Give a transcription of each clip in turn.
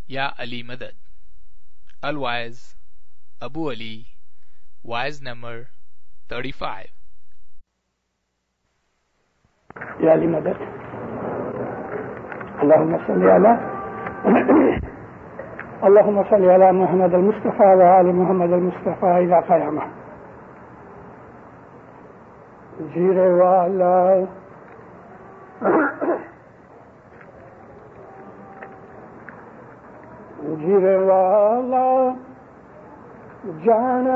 یا علی مدد. الوائز ابو علی. وائز نمبر 35. یا علی مدد. اللهم صل علی محمد المصطفى وآل محمد المصطفى الى قیامہ. جیرے والا جیرے والا جان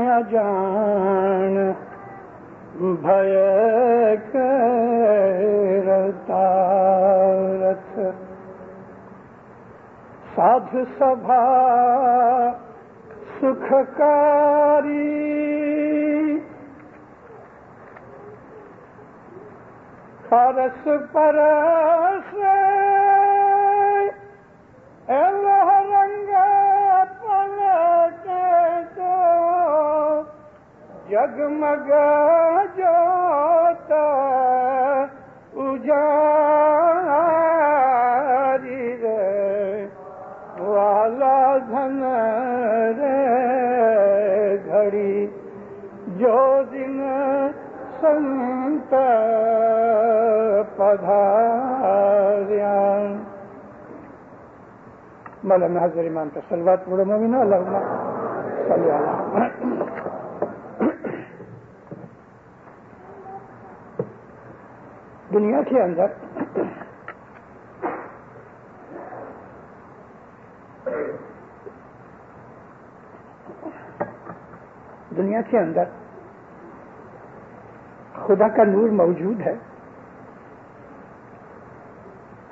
یا جان بھائے کرتارت سادھ سبھا سکھکاری پرس پرس اللہ رنگ پلٹے تو جگمگ جوتا اجاری رے والا دھن رے گھڑی جو دن سنت پدھاریاں. مولانا حضرت امام پر صلوات پڑھو مومنو. اللہم صلی علی. دنیا کے اندر خدا کا نور موجود ہے.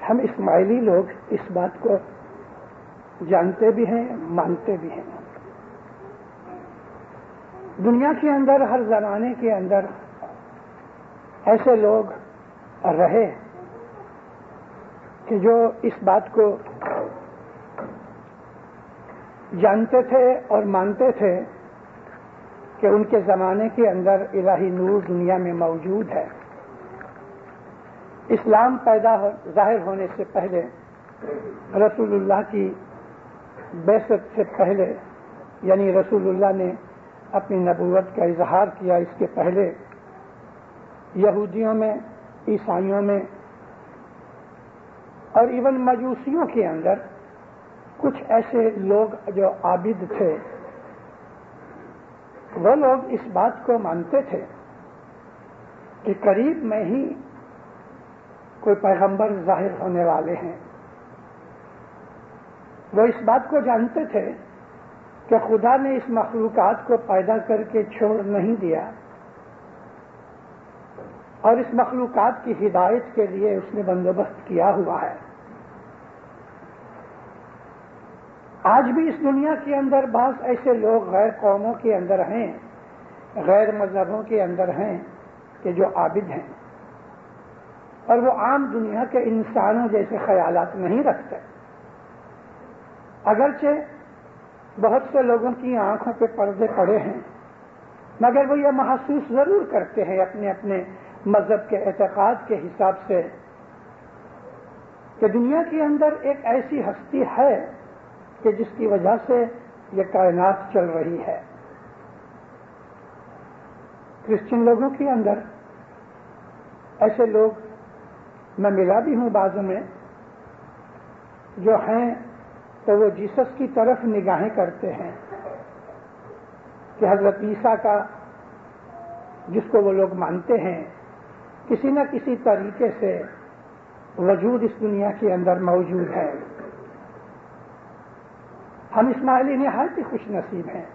ہم اسماعیلی لوگ اس بات کو جانتے بھی ہیں، مانتے بھی ہیں. دنیا کے اندر ہر زمانے کے اندر ایسے لوگ رہے کہ جو اس بات کو جانتے تھے اور مانتے تھے کہ ان کے زمانے کے اندر الہی نور دنیا میں موجود ہے. اسلام ظاہر ہونے سے پہلے، رسول اللہ کی بعثت سے پہلے، یعنی رسول اللہ نے اپنی نبوت کا اظہار کیا، اس کے پہلے یہودیوں میں، عیسائیوں میں اور ایون مجوسیوں کے اندر کچھ ایسے لوگ جو عابد تھے، وہ لوگ اس بات کو مانتے تھے کہ قریب میں ہی کوئی پیغمبر ظاہر ہونے والے ہیں. وہ اس بات کو جانتے تھے کہ خدا نے اس مخلوقات کو پیدا کر کے چھوڑ نہیں دیا اور اس مخلوقات کی ہدایت کے لیے اس نے بندوبست کیا ہوا ہے. آج بھی اس دنیا کے اندر بعض ایسے لوگ غیر قوموں کے اندر ہیں، غیر مذہبوں کے اندر ہیں کہ جو عابد ہیں اور وہ عام دنیا کے انسانوں جیسے خیالات نہیں رکھتے. اگرچہ بہت سے لوگوں کی آنکھوں پہ پردے پڑے ہیں، مگر وہ یہ محسوس ضرور کرتے ہیں اپنے اپنے مذہب کے اعتقاد کے حساب سے کہ دنیا کے اندر ایک ایسی ہستی ہے کہ جس کی وجہ سے یہ کائنات چل رہی ہے. کرسچن لوگوں کے اندر ایسے لوگ میں ملا بھی ہوں بعضوں میں جو ہیں تو وہ جیسس کی طرف نگاہیں کرتے ہیں کہ حضرت عیسیٰ کا، جس کو وہ لوگ مانتے ہیں، کسی نہ کسی طریقے سے وجود اس دنیا کے اندر موجود ہے. ہم اسماعیلی نہایت ہی خوش نصیب ہیں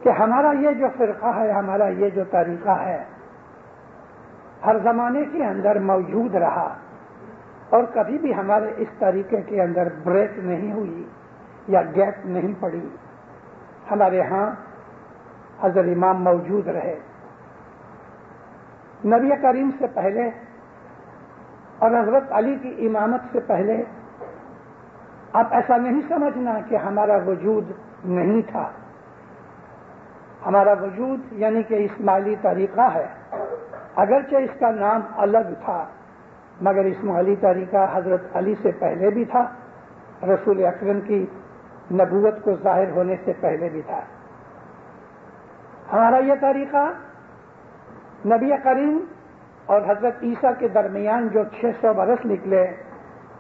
کہ ہمارا یہ جو فرقہ ہے، ہمارا یہ جو طریقہ ہے، ہر زمانے کے اندر موجود رہا اور کبھی بھی ہمارے اس طریقے کے اندر بریک نہیں ہوئی یا گیپ نہیں پڑی. ہمارے ہاں حضرت امام موجود رہے. نبی کریم سے پہلے اور حضرت علی کی امامت سے پہلے آپ ایسا نہیں سمجھنا کہ ہمارا وجود نہیں تھا. ہمارا وجود یعنی کہ اسماعیلی طریقہ ہے، اگرچہ اس کا نام الگ تھا مگر اسم علی طریقہ حضرت علی سے پہلے بھی تھا، رسول اکرم کی نبوت کو ظاہر ہونے سے پہلے بھی تھا۔ ہمارا یہ طریقہ نبی کریم اور حضرت عیسیٰ کے درمیان جو 600 برس نکلے،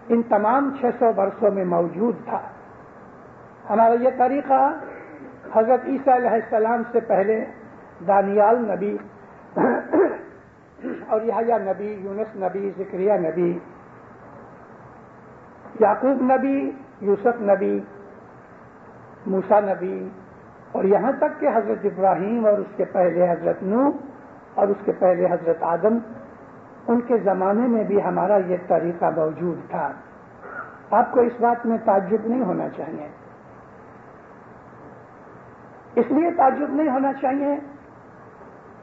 ان تمام 600 برسوں میں موجود تھا۔ ہمارا یہ طریقہ حضرت عیسیٰ علیہ السلام سے پہلے دانیال نبی اور یحییٰ نبی، یونس نبی، زکریا نبی، یعقوب نبی، یوسف نبی، موسیٰ نبی، اور یہاں تک کہ حضرت ابراہیم اور اس کے پہلے حضرت نوح اور اس کے پہلے حضرت آدم، ان کے زمانے میں بھی ہمارا یہ طریقہ موجود تھا۔ آپ کو اس بات میں تعجب نہیں ہونا چاہیے، اس لیے تعجب نہیں ہونا چاہیے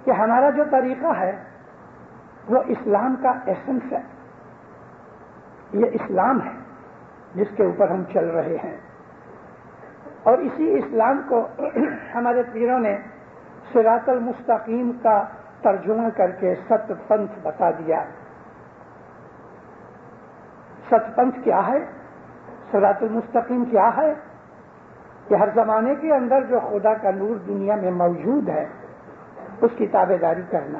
کہ ہمارا جو طریقہ ہے وہ اسلام کا ایسنس ہے، یہ اسلام ہے جس کے اوپر ہم چل رہے ہیں، اور اسی اسلام کو ہمارے پیروں نے صراط المستقیم کا ترجمہ کر کے ست پنتھ بتا دیا۔ ست پنتھ کیا ہے؟ صراط المستقیم کیا ہے؟ کہ ہر زمانے کے اندر جو خدا کا نور دنیا میں موجود ہے اس کی تابع داری کرنا۔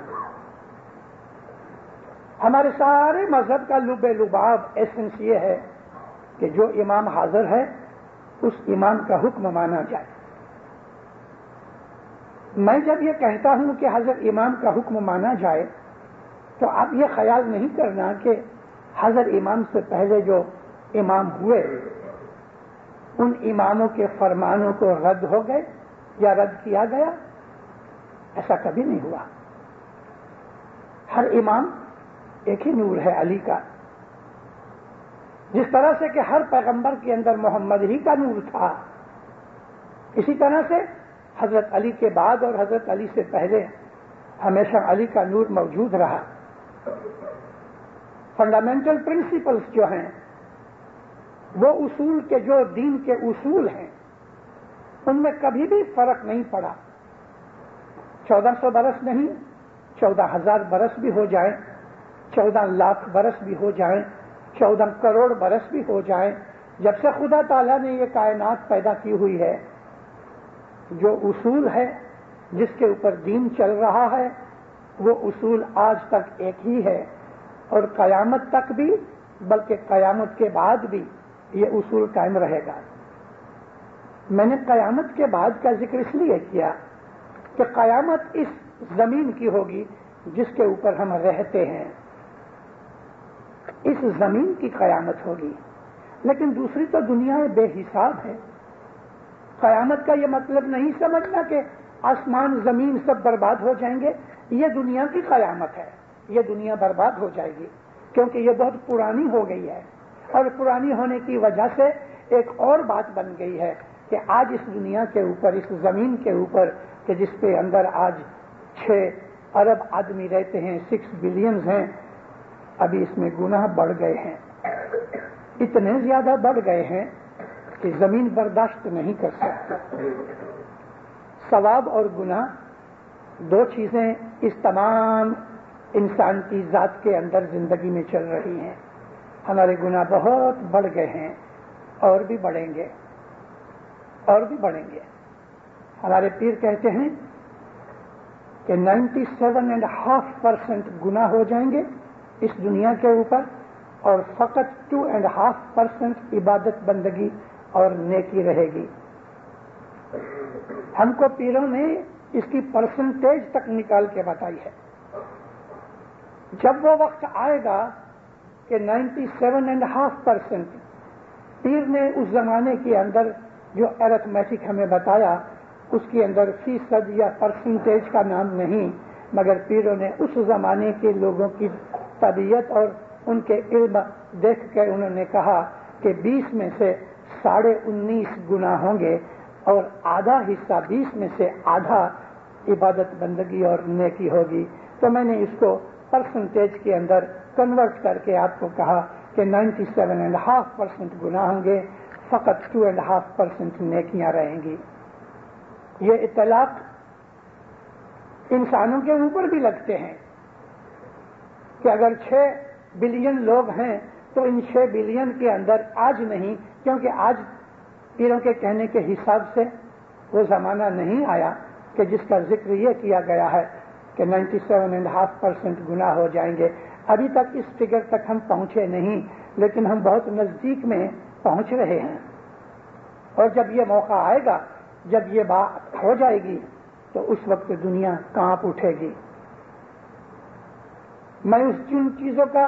ہمارے سارے مذہب کا لب لباب ایسنس یہ ہے کہ جو امام حاضر ہے اس امام کا حکم مانا جائے۔ میں جب یہ کہتا ہوں کہ حضرت امام کا حکم مانا جائے تو آپ یہ خیال نہیں کرنا کہ حضرت امام سے پہلے جو امام ہوئے ان اماموں کے فرمانوں کو رد ہو گئے یا رد کیا گیا، ایسا کبھی نہیں ہوا۔ ہر امام ایک ہی نور ہے علی کا، جس طرح سے کہ ہر پیغمبر کے اندر محمد ہی کا نور تھا، اسی طرح سے حضرت علی کے بعد اور حضرت علی سے پہلے ہمیشہ علی کا نور موجود رہا۔ فنڈامنٹل پرنسپلز جو ہیں، وہ اصول کے جو دین کے اصول ہیں، ان میں کبھی بھی فرق نہیں پڑا۔ 1400 برس نہیں، 14,000 برس بھی ہو جائیں، 14 لاکھ برس بھی ہو جائیں، 14 کروڑ برس بھی ہو جائیں، جب سے خدا تعالیٰ نے یہ کائنات پیدا کی ہوئی ہے، جو اصول ہے جس کے اوپر دین چل رہا ہے وہ اصول آج تک ایک ہی ہے، اور قیامت تک بھی، بلکہ قیامت کے بعد بھی یہ اصول قائم رہے گا۔ میں نے قیامت کے بعد کا ذکر اس لیے کیا کہ قیامت اس زمین کی ہوگی جس کے اوپر ہم رہتے ہیں، اس زمین کی قیامت ہوگی، لیکن دوسری تو دنیا بے حساب ہے۔ قیامت کا یہ مطلب نہیں سمجھنا کہ آسمان زمین سب برباد ہو جائیں گے، یہ دنیا کی قیامت ہے، یہ دنیا برباد ہو جائے گی کیونکہ یہ بہت پرانی ہو گئی ہے، اور پرانی ہونے کی وجہ سے ایک اور بات بن گئی ہے کہ آج اس دنیا کے اوپر، اس زمین کے اوپر کہ جس پہ اندر آج 6 ارب آدمی رہتے ہیں، 6 بلینز ہیں، ابھی اس میں گناہ بڑھ گئے ہیں، اتنے زیادہ بڑھ گئے ہیں کہ زمین برداشت نہیں کر سکتی۔ ثواب اور گناہ دو چیزیں اس تمام انسان کی ذات کے اندر زندگی میں چل رہی ہیں۔ ہمارے گناہ بہت بڑھ گئے ہیں، اور بھی بڑھیں گے، اور بھی بڑھیں گے۔ ہمارے پیر کہتے ہیں کہ 97.5% گناہ ہو جائیں گے اس دنیا کے اوپر، اور فقط 2.5% عبادت بندگی اور نیکی رہے گی۔ ہم کو پیروں نے اس کی پرسنٹیج تک نکال کے بتائی ہے۔ جب وہ وقت آئے گا کہ 97.5%، پیر نے اس زمانے کے اندر جو ایرتمیٹک ہمیں بتایا اس کے اندر فیصد یا پرسنٹیج کا نام نہیں، مگر پیروں نے اس زمانے کے لوگوں کی طبیعت اور ان کے علم دیکھ کر انہوں نے کہا کہ 20 میں سے 19.5 گناہ ہوں گے، اور آدھا حصہ 20 میں سے آدھا عبادت بندگی اور نیکی ہوگی۔ تو میں نے اس کو پرسنٹیج کے اندر کنورٹ کر کے آپ کو کہا کہ 97.5% گناہ ہوں گے، فقط 2.5% نیکیاں رہیں گی۔ یہ اطلاق انسانوں کے اوپر بھی لگتے ہیں کہ اگر 6 بلین لوگ ہیں تو ان 6 بلین کے اندر آج نہیں، کیونکہ آج پیروں کے کہنے کے حساب سے وہ زمانہ نہیں آیا کہ جس کا ذکر یہ کیا گیا ہے کہ 97.5% گناہ ہو جائیں گے. ابھی تک اس فگر تک ہم پہنچے نہیں، لیکن ہم بہت نزدیک میں پہنچ رہے ہیں. اور جب یہ موقع آئے گا، جب یہ بات ہو جائے گی، تو اس وقت دنیا کانپ اٹھے گی. میں اس جن چیزوں کا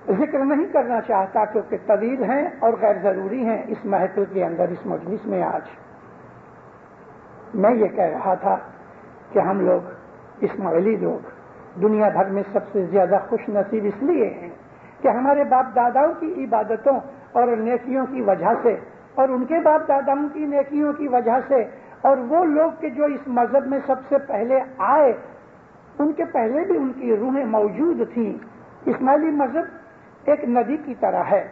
ذکر نہیں کرنا چاہتا کیونکہ طویل ہیں اور غیر ضروری ہیں اس محفل کے اندر، اس مجلس میں. آج میں یہ کہہ رہا تھا کہ ہم لوگ اسماعیلی لوگ دنیا بھر میں سب سے زیادہ خوش نصیب اس لیے ہیں کہ ہمارے باپ داداؤں کی عبادتوں اور نیکیوں کی وجہ سے، اور ان کے باپ داداؤں کی نیکیوں کی وجہ سے، اور وہ لوگ کہ جو اس مذہب میں سب سے پہلے آئے، ان کے پہلے بھی ان کی روحیں موجود تھیں. اسماعیلی مذہب ایک ندی کی طرح ہے،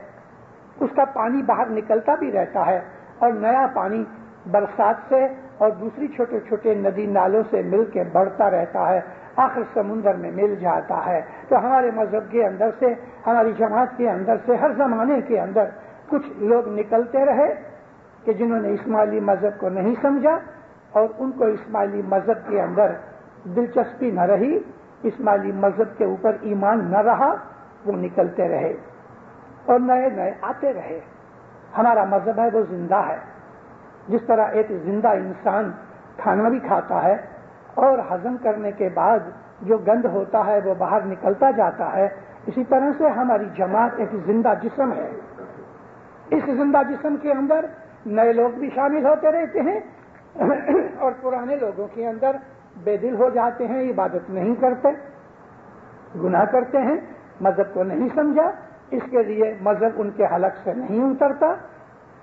اس کا پانی باہر نکلتا بھی رہتا ہے اور نیا پانی برسات سے اور دوسری چھوٹے چھوٹے ندی نالوں سے مل کے بڑھتا رہتا ہے، آخر سمندر میں مل جاتا ہے. تو ہمارے مذہب کے اندر سے، ہماری جماعت کے اندر سے ہر زمانے کے اندر کچھ لوگ نکلتے رہے کہ جنہوں نے اسماعیلی مذہب کو نہیں سمجھا اور ان کو اسماعیلی مذہب کے اندر دلچسپی نہ رہی، اسماعیلی مذہب کے اوپر ایمان نہ رہا، وہ نکلتے رہے اور نئے نئے آتے رہے. ہمارا مذہب ہے وہ زندہ ہے. جس طرح ایک زندہ انسان کھانا بھی کھاتا ہے اور ہضم کرنے کے بعد جو گند ہوتا ہے وہ باہر نکلتا جاتا ہے، اسی طرح سے ہماری جماعت ایک زندہ جسم ہے. اس زندہ جسم کے اندر نئے لوگ بھی شامل ہوتے رہتے ہیں اور پرانے لوگوں کے اندر بے دل ہو جاتے ہیں، عبادت نہیں کرتے، گناہ کرتے ہیں، مذہب کو نہیں سمجھا، اس کے لیے مذہب ان کے حلق سے نہیں اترتا.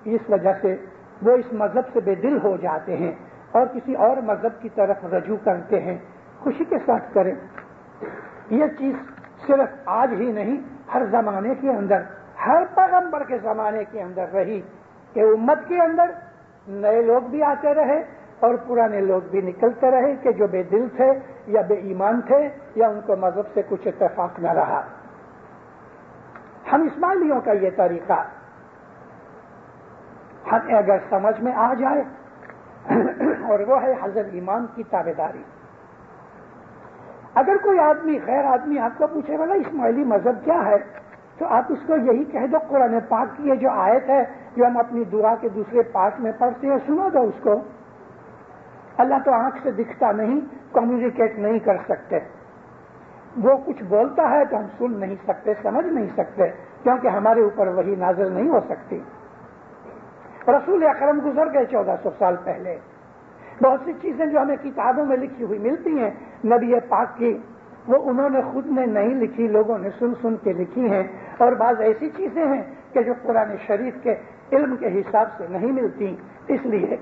اس وجہ سے وہ اس مذہب سے بے دل ہو جاتے ہیں اور کسی اور مذہب کی طرف رجوع کرتے ہیں. خوشی کے ساتھ کریں. یہ چیز صرف آج ہی نہیں، ہر زمانے کے اندر، ہر پیغمبر کے زمانے کے اندر رہی کہ امت کے اندر نئے لوگ بھی آتے رہے اور پرانے لوگ بھی نکلتے رہے کہ جو بے دل تھے یا بے ایمان تھے یا ان کو مذہب سے کچھ اتفاق نہ رہا. ہم اسماعیلیوں کا یہ طریقہ ہمیں اگر سمجھ میں آ جائے اور وہ ہے حضرت امام کی تابعداری. اگر کوئی آدمی غیر آدمی آپ کو پوچھے والا اسماعیلی مذہب کیا ہے، تو آپ اس کو یہی کہہ دو قرآن پاک کی یہ جو آیت ہے جو ہم اپنی دعا کے دوسرے پارٹ میں پڑھتے ہیں، سنا دو اس کو. اللہ تو آنکھ سے دکھتا نہیں، کمیونیکیٹ نہیں کر سکتے. وہ کچھ بولتا ہے تو ہم سن نہیں سکتے، سمجھ نہیں سکتے، کیونکہ ہمارے اوپر وہی نازل نہیں ہو سکتی. رسول اکرم گزر گئے 1400 سال پہلے. بہت سی چیزیں جو ہمیں کتابوں میں لکھی ہوئی ملتی ہیں نبی پاک کی، وہ انہوں نے خود نے نہیں لکھی، لوگوں نے سن سن کے لکھی ہیں. اور بعض ایسی چیزیں ہیں کہ جو قرآن شریف کے علم کے حساب سے نہیں ملتی. اس لیے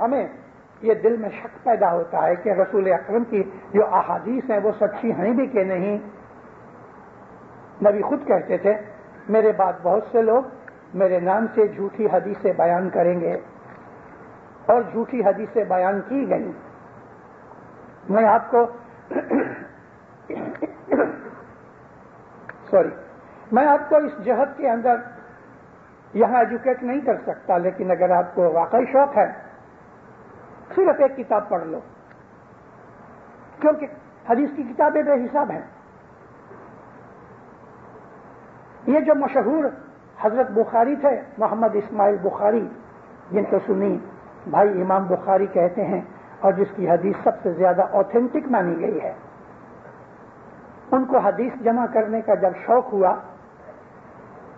ہمیں یہ دل میں شک پیدا ہوتا ہے کہ رسول اکرم کی جو احادیث ہیں وہ سچی ہیں بھی کہ نہیں. نبی خود کہتے تھے میرے بعد بہت سے لوگ میرے نام سے جھوٹی حدیثیں بیان کریں گے، اور جھوٹی حدیثیں بیان کی گئی. میں آپ کو میں آپ کو اس جہت کے اندر یہاں ایجوکیٹ نہیں کر سکتا، لیکن اگر آپ کو واقعی شوق ہے صرف ایک کتاب پڑھ لو، کیونکہ حدیث کی کتابیں بے حساب ہیں. یہ جو مشہور حضرت بخاری تھے، محمد اسماعیل بخاری، جن کو سنی بھائی امام بخاری کہتے ہیں اور جس کی حدیث سب سے زیادہ اوتھینٹک مانی گئی ہے، ان کو حدیث جمع کرنے کا جب شوق ہوا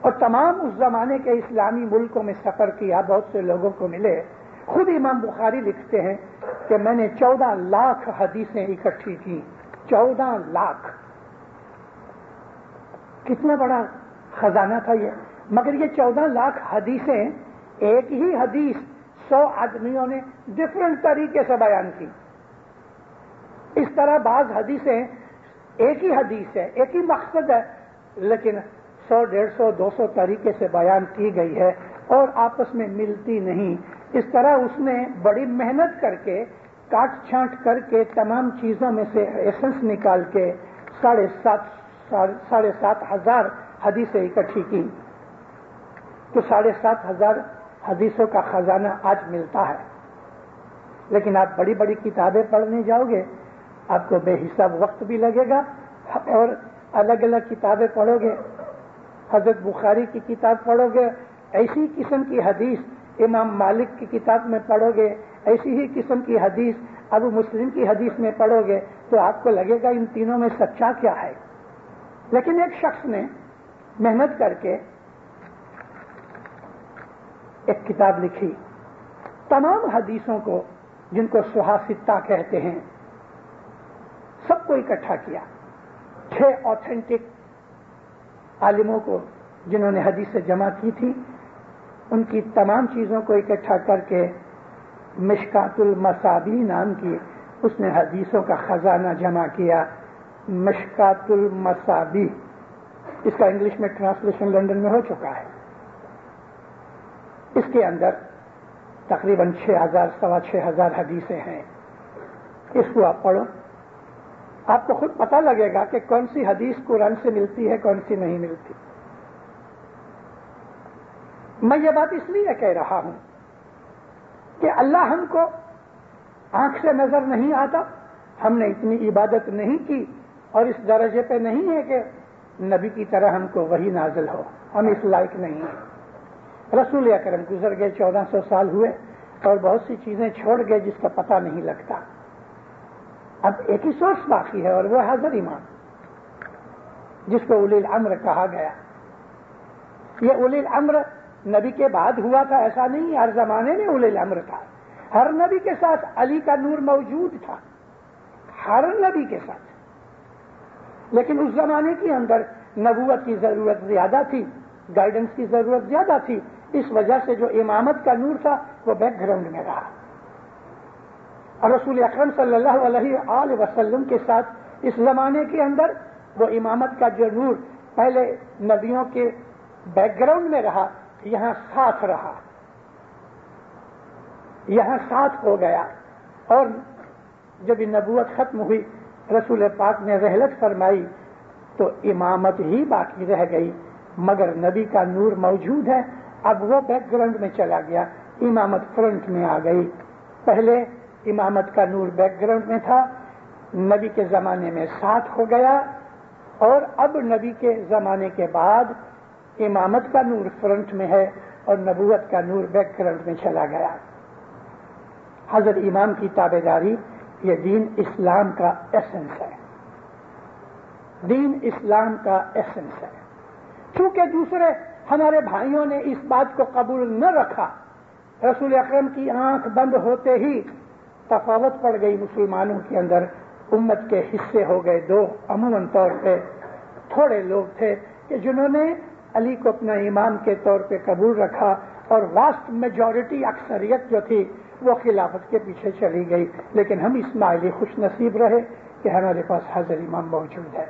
اور تمام اس زمانے کے اسلامی ملکوں میں سفر کیا، بہت سے لوگوں کو ملے. خود امام بخاری لکھتے ہیں کہ میں نے 14 لاکھ حدیثیں اکٹھی کی. 14 لاکھ، کتنا بڑا خزانہ تھا یہ. مگر یہ 14 لاکھ حدیثیں ایک ہی حدیث 100 آدمیوں نے ڈفرنٹ طریقے سے بیان کی. اس طرح بعض حدیثیں ایک ہی حدیث ہے، ایک ہی مقصد ہے، لیکن 100 150 200 طریقے سے بیان کی گئی ہے اور آپس میں ملتی نہیں. اس طرح اس نے بڑی محنت کر کے کاٹ چھانٹ کر کے تمام چیزوں میں سے ایسنس نکال کے 7,500 حدیثیں اکٹھی کی تو 7,500 حدیثوں کا خزانہ آج ملتا ہے. لیکن آپ بڑی بڑی کتابیں پڑھنے جاؤ گے آپ کو بے حساب وقت بھی لگے گا اور الگ الگ کتابیں پڑھو گے. حضرت بخاری کی کتاب پڑھو گے ایسی قسم کی حدیث امام مالک کی کتاب میں پڑھو گے, ایسی ہی قسم کی حدیث ابو مسلم کی حدیث میں پڑھو گے تو آپ کو لگے گا ان تینوں میں سچا کیا ہے. لیکن ایک شخص نے محنت کر کے ایک کتاب لکھی, تمام حدیثوں کو جن کو سہاستہ کہتے ہیں سب کو اکٹھا کیا. 6 آتھینٹک عالموں کو جنہوں نے حدیثیں جمع کی تھی ان کی تمام چیزوں کو اکٹھا کر کے مشکات المصابیح نام کی اس نے حدیثوں کا خزانہ جمع کیا. مشکات المصابیح, اس کا انگلش میں ٹرانسلیشن لندن میں ہو چکا ہے. اس کے اندر تقریباً 6,000 حدیثیں ہیں. اس کو آپ پڑھو, آپ کو خود پتہ لگے گا کہ کون سی حدیث قرآن سے ملتی ہے کون سی نہیں ملتی. میں یہ بات اس لیے کہہ رہا ہوں کہ اللہ ہم کو آنکھ سے نظر نہیں آتا, ہم نے اتنی عبادت نہیں کی اور اس درجے پہ نہیں ہے کہ نبی کی طرح ہم کو وحی نازل ہو, ہم اس لائق نہیں ہیں. رسول اکرم گزر گئے, 1400 سال ہوئے اور بہت سی چیزیں چھوڑ گئے جس کا پتہ نہیں لگتا. اب ایک ہی سورس باقی ہے اور وہ حضرت امام جس کو اولی الامر کہا گیا. یہ اولی الامر نبی کے بعد ہوا تھا ایسا نہیں, ہر زمانے میں اولی الامر تھا. ہر نبی کے ساتھ علی کا نور موجود تھا, ہر نبی کے ساتھ. لیکن اس زمانے کے اندر نبوت کی ضرورت زیادہ تھی, گائیڈنس کی ضرورت زیادہ تھی, اس وجہ سے جو امامت کا نور تھا وہ بیک گراؤنڈ میں رہا. اور رسول اکرم صلی اللہ علیہ وآلہ وسلم کے ساتھ اس زمانے کے اندر وہ امامت کا جو نور پہلے نبیوں کے بیک گراؤنڈ میں رہا, یہاں ساتھ رہا, یہاں ساتھ ہو گیا. اور جب نبوت ختم ہوئی رسول پاک نے رحلت فرمائی تو امامت ہی باقی رہ گئی, مگر نبی کا نور موجود ہے. اب وہ بیک گراؤنڈ میں چلا گیا, امامت فرنٹ میں آ گئی. پہلے امامت کا نور بیک گراؤنڈ میں تھا, نبی کے زمانے میں ساتھ ہو گیا, اور اب نبی کے زمانے کے بعد امامت کا نور فرنٹ میں ہے اور نبوت کا نور بیک گراؤنڈ میں چلا گیا. حضرت امام کی تابعداری یہ دین اسلام کا ایسنس ہے, دین اسلام کا ایسنس ہے. چونکہ دوسرے ہمارے بھائیوں نے اس بات کو قبول نہ رکھا, رسول اکرم کی آنکھ بند ہوتے ہی تفاوت پڑ گئی مسلمانوں کے اندر. امت کے حصے ہو گئے دو. عموماً طور پہ تھوڑے لوگ تھے کہ جنہوں نے علی کو اپنا امام کے طور پہ قبول رکھا, اور واسٹ میجورٹی اکثریت جو تھی وہ خلافت کے پیچھے چلی گئی. لیکن ہم اسماعیلی خوش نصیب رہے کہ ہمارے پاس حضرت امام موجود ہے.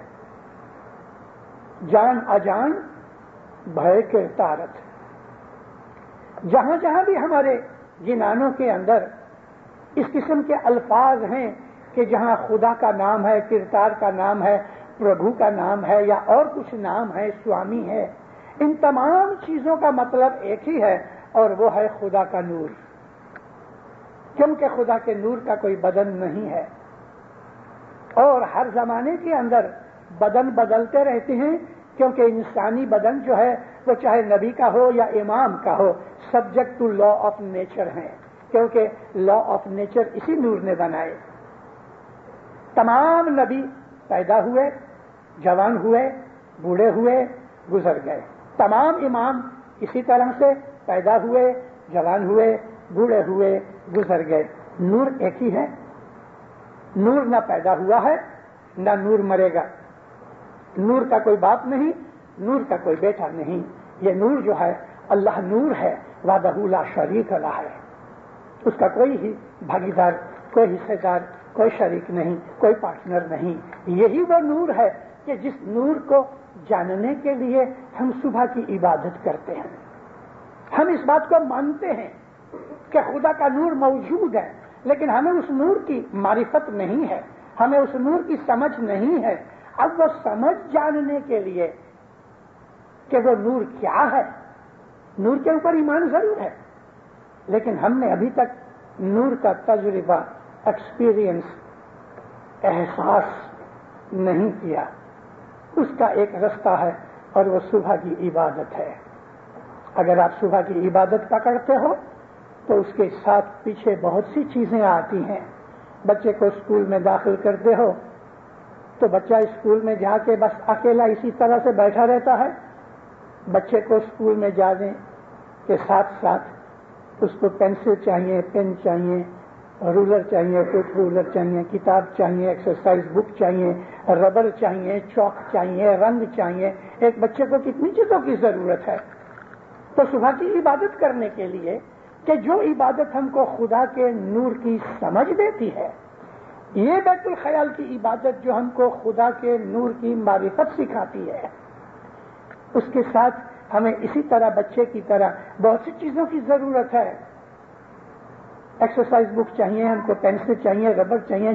جان اجان بھے کے تارت, جہاں جہاں بھی ہمارے جنانوں کے اندر اس قسم کے الفاظ ہیں کہ جہاں خدا کا نام ہے, کرتار کا نام ہے, پربھو کا نام ہے یا اور کچھ نام ہے, سوامی ہے, ان تمام چیزوں کا مطلب ایک ہی ہے اور وہ ہے خدا کا نور. کیونکہ خدا کے نور کا کوئی بدن نہیں ہے, اور ہر زمانے کے اندر بدن بدلتے رہتے ہیں, کیونکہ انسانی بدن جو ہے وہ چاہے نبی کا ہو یا امام کا ہو subject to law of nature ہیں, کیونکہ لا آف نیچر اسی نور نے بنائے. تمام نبی پیدا ہوئے, جوان ہوئے, بوڑھے ہوئے, گزر گئے. تمام امام اسی طرح سے پیدا ہوئے, جوان ہوئے, بوڑھے ہوئے, گزر گئے. نور ایک ہی ہے, نور نہ پیدا ہوا ہے نہ نور مرے گا. نور کا کوئی باپ نہیں, نور کا کوئی بیٹا نہیں. یہ نور جو ہے اللہ نور ہے, وحدہ لا شریک لہ ہے, اس کا کوئی ہی بھاگیدار, کوئی حصے دار, کوئی شریک نہیں, کوئی پارٹنر نہیں. یہی وہ نور ہے کہ جس نور کو جاننے کے لیے ہم صبح کی عبادت کرتے ہیں. ہم اس بات کو مانتے ہیں کہ خدا کا نور موجود ہے, لیکن ہمیں اس نور کی معرفت نہیں ہے, ہمیں اس نور کی سمجھ نہیں ہے, اب وہ سمجھ جاننے کے لیے کہ وہ نور کیا ہے، نور کے اوپر ایمان ضرور ہے، لیکن ہم نے ابھی تک نور کا تجربہ، ایکسپیرئنس، احساس نہیں کیا۔ اس کا ایک رستہ ہے اور وہ صبح کی عبادت ہے۔ اگر آپ صبح کی عبادت پکڑتے ہو تو اس کے ساتھ پیچھے بہت سی چیزیں آتی ہیں۔ بچے کو اسکول میں داخل کرتے ہو تو بچہ اسکول میں جا کے بس اکیلا اسی طرح سے بیٹھا رہتا ہے۔ بچے کو اسکول میں جانے کے ساتھ ساتھ اس کو پینسل چاہیے، پین چاہیے، رولر چاہیے، فٹ رولر چاہیے، کتاب چاہیے، ایکسرسائز بک چاہیے، ربر چاہیے، چاک چاہیے، رنگ چاہیے۔ ایک بچے کو کتنی چیزوں کی ضرورت ہے؟ تو صبح کی عبادت کرنے کے لیے کہ جو عبادت ہم کو خدا کے نور کی سمجھ دیتی ہے، یہ بیت الخیال کی عبادت جو ہم کو خدا کے نور کی معرفت سکھاتی ہے، اس کے ساتھ ہمیں اسی طرح بچے کی طرح بہت سی چیزوں کی ضرورت ہے۔ ایکسرسائز بک چاہیے، ہم کو پینسل چاہیے، ربر چاہیے،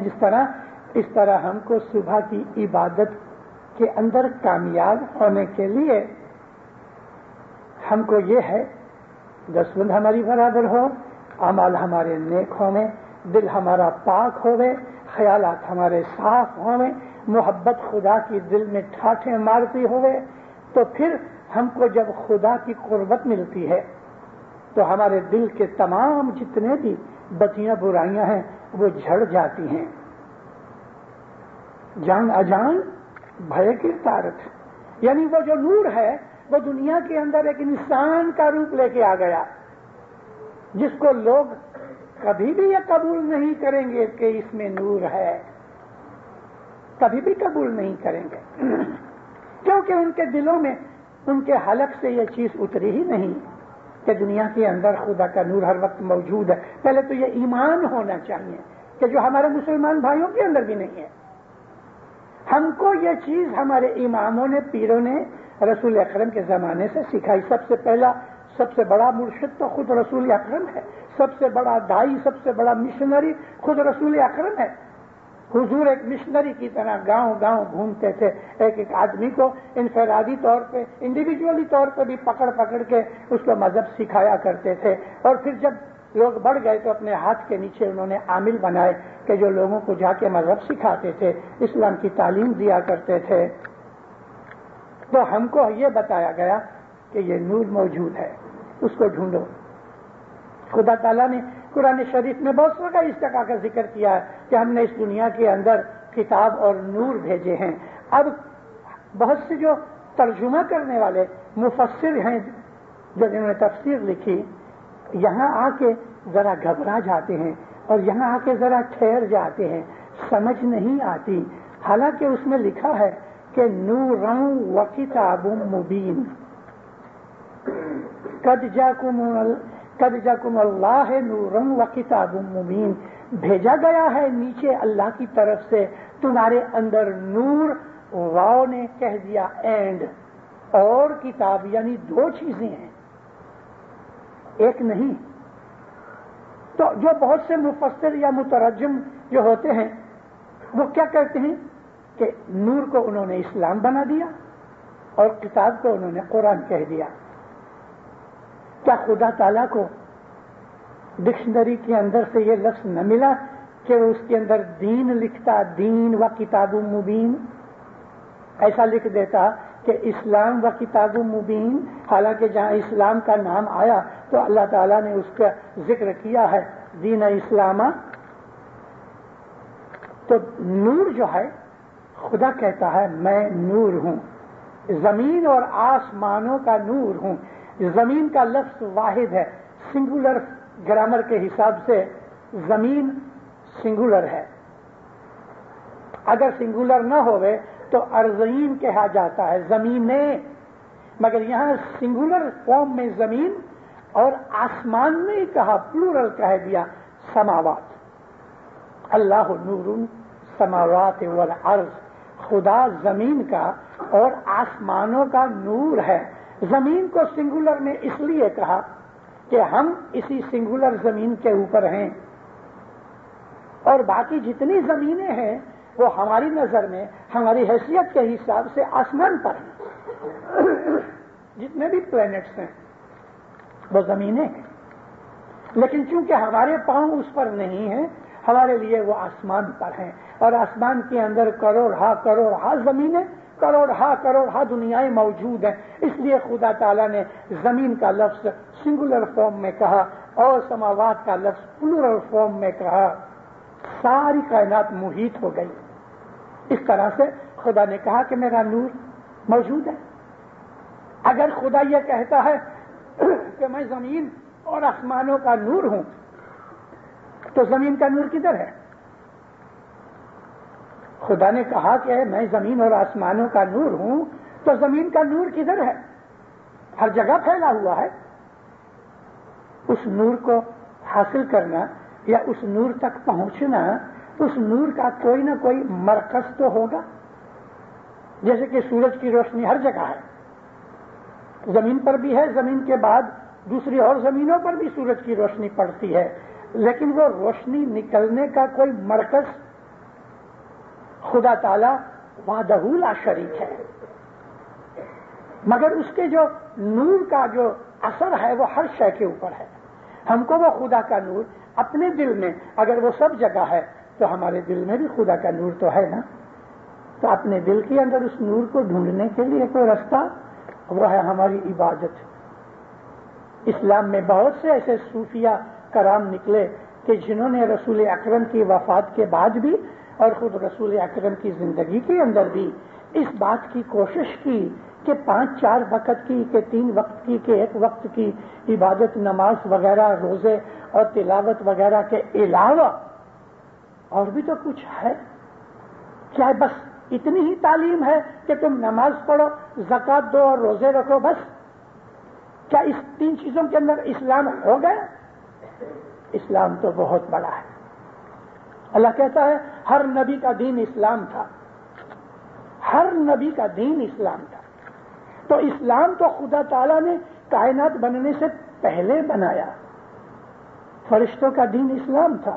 اس طرح ہم کو صبح کی عبادت کے اندر کامیاب ہونے کے لیے ہم کو یہ ہے دستمند ہماری برابر ہو، اعمال ہمارے نیک ہوئے، دل ہمارا پاک ہوئے، خیالات ہمارے صاف ہوئے، محبت خدا کی دل میں ٹھاٹھیں مارتی ہوئے، تو پھر ہم کو جب خدا کی قربت ملتی ہے تو ہمارے دل کے تمام جتنے بھی بدیاں برائیاں ہیں وہ جھڑ جاتی ہیں۔ جان اجان بھے کی طارت، یعنی وہ جو نور ہے وہ دنیا کے اندر ایک انسان کا روپ لے کے آ گیا، جس کو لوگ کبھی بھی یہ قبول نہیں کریں گے کہ اس میں نور ہے، کبھی بھی قبول نہیں کریں گے، کیونکہ ان کے دلوں میں، ان کے حلق سے یہ چیز اتری ہی نہیں کہ دنیا کے اندر خدا کا نور ہر وقت موجود ہے۔ پہلے تو یہ ایمان ہونا چاہیے کہ جو ہمارے مسلمان بھائیوں کے اندر بھی نہیں ہے۔ ہم کو یہ چیز ہمارے اماموں نے، پیروں نے رسول اکرم کے زمانے سے سکھائی۔ سب سے بڑا مرشد تو خود رسول اکرم ہے، سب سے بڑا دائی، سب سے بڑا مشنری خود رسول اکرم ہے۔ حضور ایک مشنری کی طرح گاؤں گاؤں گھومتے تھے، ایک ایک آدمی کو انفرادی طور پہ، انڈیویجولی طور پہ بھی پکڑ کے اس کو مذہب سکھایا کرتے تھے، اور پھر جب لوگ بڑھ گئے تو اپنے ہاتھ کے نیچے انہوں نے عامل بنائے کہ جو لوگوں کو جا کے مذہب سکھاتے تھے، اسلام کی تعلیم دیا کرتے تھے۔ تو ہم کو یہ بتایا گیا کہ یہ نور موجود ہے، اس کو ڈھونڈو۔ خدا تعالیٰ نے قرآن شریف میں بہت سارا اس جگہ کا ذکر کیا ہے کہ ہم نے اس دنیا کے اندر کتاب اور نور بھیجے ہیں۔ اب بہت سے جو ترجمہ کرنے والے مفسر ہیں، جو جنہوں نے تفسیر لکھی، یہاں آ کے ذرا گھبرا جاتے ہیں اور یہاں آ کے ذرا ٹھہر جاتے ہیں، سمجھ نہیں آتی، حالانکہ اس میں لکھا ہے کہ نوراً و کتاب مبین، قد جاکم اللہ نوراً و کتاب مبین، بھیجا گیا ہے نیچے اللہ کی طرف سے تمہارے اندر نور، واو نے کہہ دیا اینڈ، اور کتاب، یعنی دو چیزیں ہیں، ایک نہیں۔ تو جو بہت سے مفسر یا مترجم جو ہوتے ہیں وہ کیا کہتے ہیں کہ نور کو انہوں نے اسلام بنا دیا اور کتاب کو انہوں نے قرآن کہہ دیا۔ کیا خدا تعالیٰ کو ڈکشنری کے اندر سے یہ لفظ نہ ملا کہ وہ اس کے اندر دین لکھتا، دین و کتاب مبین، ایسا لکھ دیتا کہ اسلام و کتاب مبین، حالانکہ جہاں اسلام کا نام آیا تو اللہ تعالیٰ نے اس کا ذکر کیا ہے دین اسلامہ۔ تو نور جو ہے، خدا کہتا ہے میں نور ہوں، زمین اور آسمانوں کا نور ہوں۔ زمین کا لفظ واحد ہے، سنگولر گرامر کے حساب سے زمین سنگولر ہے، اگر سنگولر نہ ہوئے تو ارضین کہا جاتا ہے، زمینیں، مگر یہاں سنگولر فارم میں زمین اور آسمان نہیں کہا، پلورل کہہ دیا، سماوات، اللہ نور سماوات والارض، خدا زمین کا اور آسمانوں کا نور ہے۔ زمین کو سنگولر میں اس لیے کہا کہ ہم اسی سنگولر زمین کے اوپر ہیں، اور باقی جتنی زمینیں ہیں وہ ہماری نظر میں ہماری حیثیت کے حساب سے آسمان پر ہیں. جتنے بھی پلینٹس ہیں وہ زمینیں ہیں، لیکن چونکہ ہمارے پاؤں اس پر نہیں ہیں، ہمارے لیے وہ آسمان پر ہیں. اور آسمان کے اندر کروڑ ہا زمینیں، کروڑ ہا دنیایں موجود ہیں. اس لیے خدا تعالیٰ نے زمین کا لفظ سنگولر فارم میں کہا اور سماوات کا لفظ پلورل فارم میں کہا. ساری کائنات محیط ہو گئی. اس طرح سے خدا نے کہا کہ میرا نور موجود ہے. اگر خدا یہ کہتا ہے کہ میں زمین اور آسمانوں کا نور ہوں تو زمین کا نور کدھر ہے؟ خدا نے کہا کہ میں زمین اور آسمانوں کا نور ہوں تو زمین کا نور کدھر ہے؟ ہر جگہ پھیلا ہوا ہے. اس نور کو حاصل کرنا یا اس نور تک پہنچنا، اس نور کا کوئی نہ کوئی مرکز تو ہوگا. جیسے کہ سورج کی روشنی ہر جگہ ہے، زمین پر بھی ہے، زمین کے بعد دوسری اور زمینوں پر بھی سورج کی روشنی پڑتی ہے، لیکن وہ روشنی نکلنے کا کوئی مرکز خدا تعالی وحدہ لا شریک ہے. مگر اس کے جو نور کا جو اثر ہے وہ ہر شے کے اوپر ہے. ہم کو وہ خدا کا نور اپنے دل میں، اگر وہ سب جگہ ہے تو ہمارے دل میں بھی خدا کا نور تو ہے نا. تو اپنے دل کے اندر اس نور کو ڈھونڈنے کے لیے کوئی رستہ، وہ ہے ہماری عبادت. اسلام میں بہت سے ایسے صوفیہ کرام نکلے کہ جنہوں نے رسول اکرم کی وفات کے بعد بھی اور خود رسول اکرم کی زندگی کے اندر بھی اس بات کی کوشش کی کہ 5-4 وقت کی، کہ 3 وقت کی، کہ 1 وقت کی عبادت، نماز وغیرہ، روزے اور تلاوت وغیرہ کے علاوہ اور بھی تو کچھ ہے. کیا بس اتنی ہی تعلیم ہے کہ تم نماز پڑھو، زکوٰۃ دو اور روزے رکھو بس؟ کیا اس 3 چیزوں کے اندر اسلام ہو گیا؟ اسلام تو بہت بڑا ہے. اللہ کہتا ہے ہر نبی کا دین اسلام تھا، ہر نبی کا دین اسلام تھا. تو اسلام تو خدا تعالیٰ نے کائنات بننے سے پہلے بنایا. فرشتوں کا دین اسلام تھا.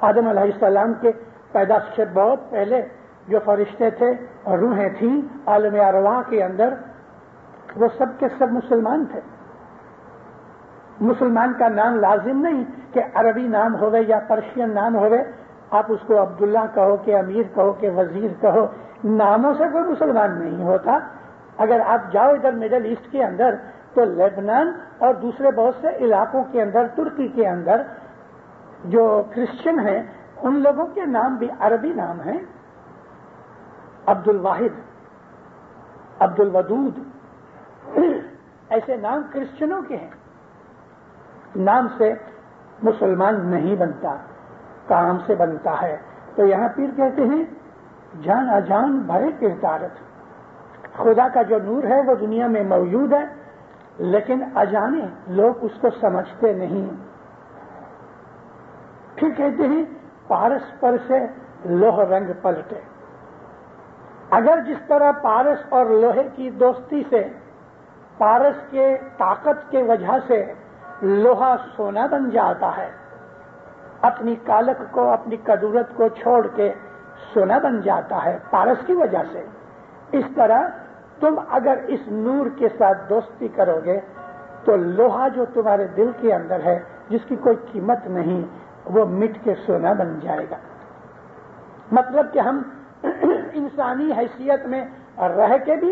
آدم علیہ السلام کے پیدائش سے بہت پہلے جو فرشتے تھے اور روحیں تھیں عالم ارواح کے اندر، وہ سب کے سب مسلمان تھے. مسلمان کا نام لازم نہیں کہ عربی نام ہوئے یا پرشین نام ہوئے. آپ اس کو عبداللہ کہو کہ امیر کہو کہ وزیر کہو، ناموں سے کوئی مسلمان نہیں ہوتا. اگر آپ جاؤ ادھر مڈل ایسٹ کے اندر تو لیبنان اور دوسرے بہت سے علاقوں کے اندر، ترکی کے اندر جو کرسچن ہیں ان لوگوں کے نام بھی عربی نام ہیں. عبد الواحد، عبد الودود، ایسے نام کرسچنوں کے ہیں. نام سے مسلمان نہیں بنتا، کام سے بنتا ہے. تو یہاں پیر کہتے ہیں جان اجان بھرے کردارت. خدا کا جو نور ہے وہ دنیا میں موجود ہے، لیکن اجانے لوگ اس کو سمجھتے نہیں. پھر کہتے ہیں پارس پر سے لوہ رنگ پلٹے. اگر جس طرح پارس اور لوہے کی دوستی سے، پارس کے طاقت کے وجہ سے لوہا سونا بن جاتا ہے، اپنی کالک کو، اپنی کدورت کو چھوڑ کے سونا بن جاتا ہے پارس کی وجہ سے، اس طرح تم اگر اس نور کے ساتھ دوستی کرو گے تو لوہا جو تمہارے دل کے اندر ہے، جس کی کوئی قیمت نہیں، وہ مٹ کے سونا بن جائے گا. مطلب کہ ہم انسانی حیثیت میں رہ کے بھی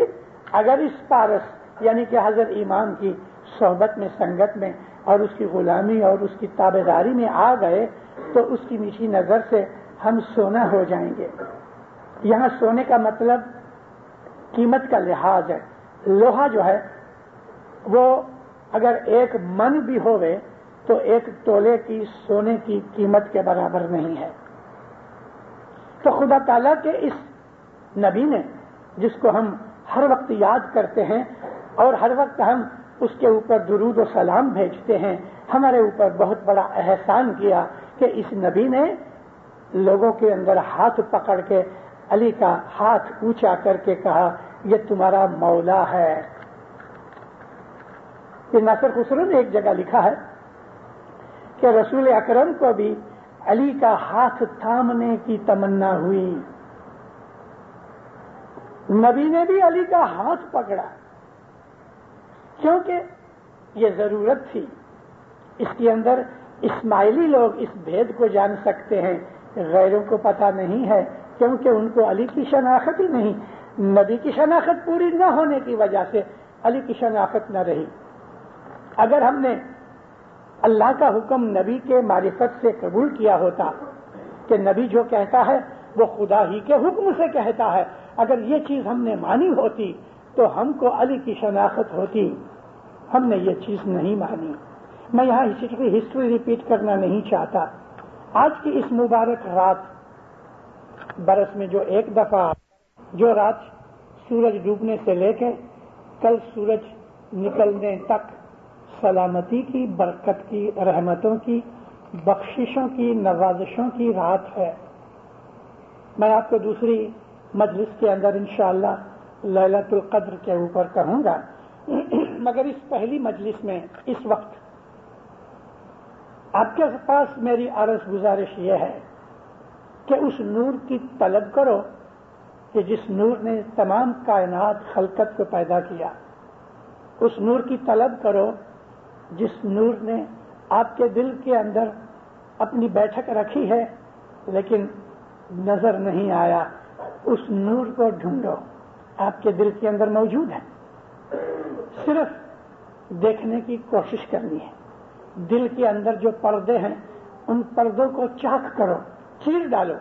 اگر اس پارس یعنی کہ حضرت امام کی صحبت میں، سنگت میں اور اس کی غلامی اور اس کی تابعداری میں آ گئے تو اس کی میٹھی نظر سے ہم سونا ہو جائیں گے. یہاں سونے کا مطلب قیمت کا لحاظ ہے. لوہا جو ہے وہ اگر 1 من بھی ہوئے تو 1 تولے کی سونے کی قیمت کے برابر نہیں ہے. تو خدا تعالیٰ کے اس نبی نے، جس کو ہم ہر وقت یاد کرتے ہیں اور ہر وقت ہم اس کے اوپر درود و سلام بھیجتے ہیں، ہمارے اوپر بہت بڑا احسان کیا کہ اس نبی نے لوگوں کے اندر ہاتھ پکڑ کے علی کا ہاتھ اونچا کر کے کہا یہ تمہارا مولا ہے. یہ ناصر خسرو نے ایک جگہ لکھا ہے کہ رسول اکرم کو بھی علی کا ہاتھ تھامنے کی تمنا ہوئی. نبی نے بھی علی کا ہاتھ پکڑا کیونکہ یہ ضرورت تھی. اس کے اندر اسماعیلی لوگ اس بھید کو جان سکتے ہیں، غیروں کو پتہ نہیں ہے کیونکہ ان کو علی کی شناخت ہی نہیں. نبی کی شناخت پوری نہ ہونے کی وجہ سے علی کی شناخت نہ رہی. اگر ہم نے اللہ کا حکم نبی کے معرفت سے قبول کیا ہوتا کہ نبی جو کہتا ہے وہ خدا ہی کے حکم سے کہتا ہے، اگر یہ چیز ہم نے مانی ہوتی تو ہم کو علی کی شناخت ہوتی. ہم نے یہ چیز نہیں مانی. میں یہاں ہسٹری ریپیٹ کرنا نہیں چاہتا. آج کی اس مبارک رات برس میں جو ایک دفعہ جو رات سورج ڈوبنے سے لے کے کل سورج نکلنے تک سلامتی کی، برکت کی، رحمتوں کی، بخششوں کی، نوازشوں کی رات ہے. میں آپ کو دوسری مجلس کے اندر انشاءاللہ لیلۃ القدر کے اوپر کہوں گا، مگر اس پہلی مجلس میں اس وقت آپ کے پاس میری عرض گزارش یہ ہے کہ اس نور کی طلب کرو کہ جس نور نے تمام کائنات خلقت کو پیدا کیا. اس نور کی طلب کرو جس نور نے آپ کے دل کے اندر اپنی بیٹھک رکھی ہے لیکن نظر نہیں آیا. اس نور کو ڈھونڈو، آپ کے دل کے اندر موجود ہے، صرف دیکھنے کی کوشش کرنی ہے. دل کے اندر جو پردے ہیں ان پردوں کو چاک کرو، چیر ڈالو،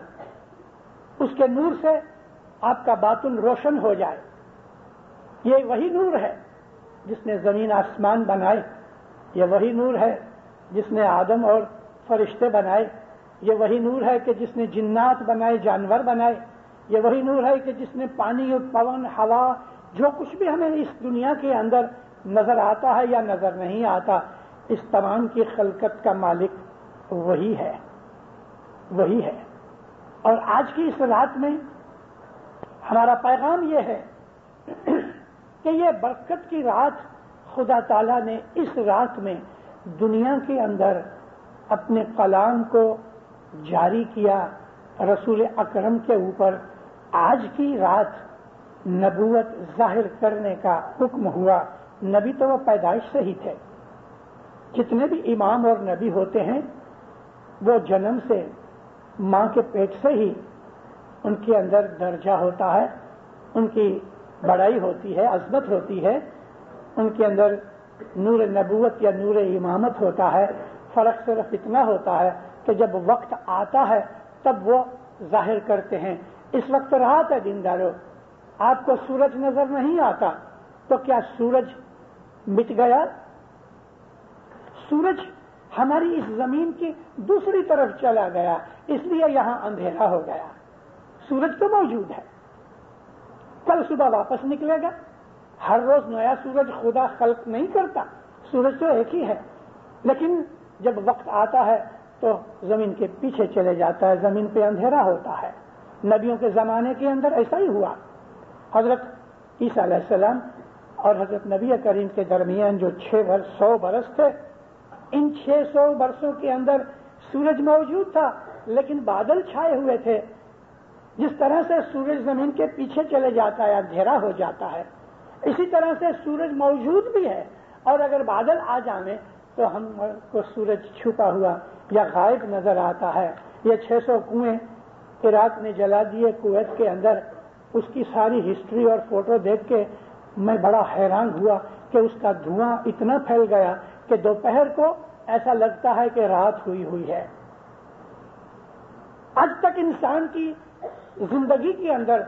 اس کے نور سے آپ کا باطن روشن ہو جائے. یہ وہی نور ہے جس نے زمین آسمان بنائے، یہ وہی نور ہے جس نے آدم اور فرشتے بنائے، یہ وہی نور ہے کہ جس نے جنات بنائے، جانور بنائے، یہ وہی نور ہے کہ جس نے پانی اور پون، ہوا، جو کچھ بھی ہمیں اس دنیا کے اندر نظر آتا ہے یا نظر نہیں آتا، اس تمام کی خلقت کا مالک وہی ہے، وہی ہے. اور آج کی اس رات میں ہمارا پیغام یہ ہے کہ یہ برکت کی رات خدا تعالیٰ نے اس رات میں دنیا کے اندر اپنے کلام کو جاری کیا رسول اکرم کے اوپر. آج کی رات نبوت ظاہر کرنے کا حکم ہوا. نبی تو وہ پیدائش سے ہی تھے. جتنے بھی امام اور نبی ہوتے ہیں وہ جنم سے ماں کے پیٹ سے ہی ان کے اندر درجہ ہوتا ہے، ان کی بڑائی ہوتی ہے، عظمت ہوتی ہے، ان کے اندر نور نبوت یا نور امامت ہوتا ہے. فرق صرف اتنا ہوتا ہے کہ جب وقت آتا ہے تب وہ ظاہر کرتے ہیں. اس وقت رات ہے دیندارو، آپ کو سورج نظر نہیں آتا تو کیا سورج مٹ گیا؟ سورج ہماری اس زمین کی دوسری طرف چلا گیا، اس لیے یہاں اندھیرا ہو گیا. سورج تو موجود ہے، کل صبح واپس نکلے گا. ہر روز نیا سورج خدا خلق نہیں کرتا، سورج تو ایک ہی ہے، لیکن جب وقت آتا ہے تو زمین کے پیچھے چلے جاتا ہے، زمین پہ اندھیرا ہوتا ہے. نبیوں کے زمانے کے اندر ایسا ہی ہوا. حضرت عیسیٰ علیہ السلام اور حضرت نبی کریم کے درمیان جو 100 برس تھے، ان 600 برسوں کے اندر سورج موجود تھا لیکن بادل چھائے ہوئے تھے. جس طرح سے سورج زمین کے پیچھے چلے جاتا ہے، اندھیرا ہو جاتا ہے، اسی طرح سے سورج موجود بھی ہے اور اگر بادل آ جانے تو ہم کو سورج چھپا ہوا یا غائب نظر آتا ہے. یہ 600 کنویں عراق نے جلا دیے کویت کے اندر، اس کی ساری ہسٹری اور فوٹو دیکھ کے میں بڑا حیران ہوا کہ اس کا دھواں اتنا پھیل گیا کہ دوپہر کو ایسا لگتا ہے کہ رات ہوئی ہے. آج تک انسان کی زندگی کے اندر،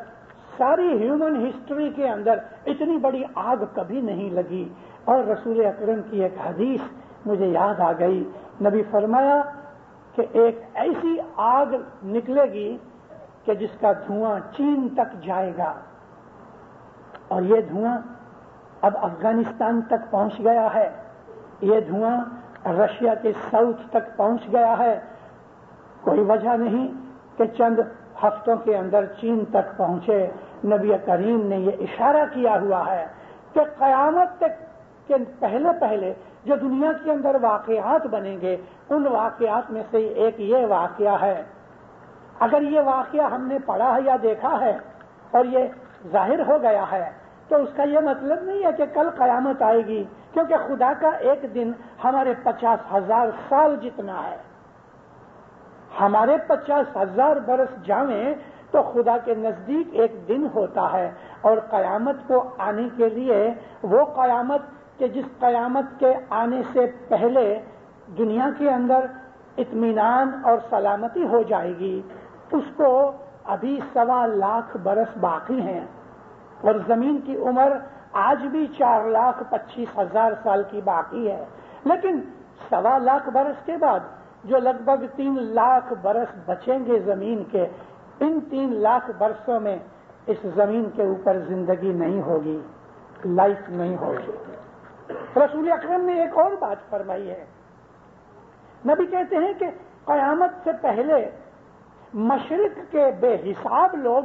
ساری ہیومن ہسٹری کے اندر اتنی بڑی آگ کبھی نہیں لگی. اور رسول اکرم کی ایک حدیث مجھے یاد آ گئی. نبی فرمایا کہ ایک ایسی آگ نکلے گی کہ جس کا دھواں چین تک جائے گا، اور یہ دھواں اب افغانستان تک پہنچ گیا ہے، یہ دھواں رشیا کے ساؤتھ تک پہنچ گیا ہے. کوئی وجہ نہیں کہ چند ہفتوں کے اندر چین تک پہنچے. نبی کریم نے یہ اشارہ کیا ہوا ہے کہ قیامت تک کہ پہلے پہلے جو دنیا کے اندر واقعات بنیں گے ان واقعات میں سے ایک یہ واقعہ ہے. اگر یہ واقعہ ہم نے پڑھا ہے یا دیکھا ہے اور یہ ظاہر ہو گیا ہے تو اس کا یہ مطلب نہیں ہے کہ کل قیامت آئے گی، کیونکہ خدا کا ایک دن ہمارے 50,000 سال جتنا ہے. ہمارے 50,000 برس جاویں تو خدا کے نزدیک ایک دن ہوتا ہے. اور قیامت کو آنے کے لیے وہ قیامت کہ جس قیامت کے آنے سے پہلے دنیا کے اندر اطمینان اور سلامتی ہو جائے گی، اس کو ابھی 1.25 برس باقی ہیں. اور زمین کی عمر آج بھی 4,25,000 سال کی باقی ہے. لیکن 1.25 برس کے بعد جو لگ بھگ 3 لاکھ برس بچیں گے زمین کے، ان 3 لاکھ برسوں میں اس زمین کے اوپر زندگی نہیں ہوگی، لائف نہیں ہوگی. رسول اکرم نے ایک اور بات فرمائی ہے. نبی کہتے ہیں کہ قیامت سے پہلے مشرق کے بے حساب لوگ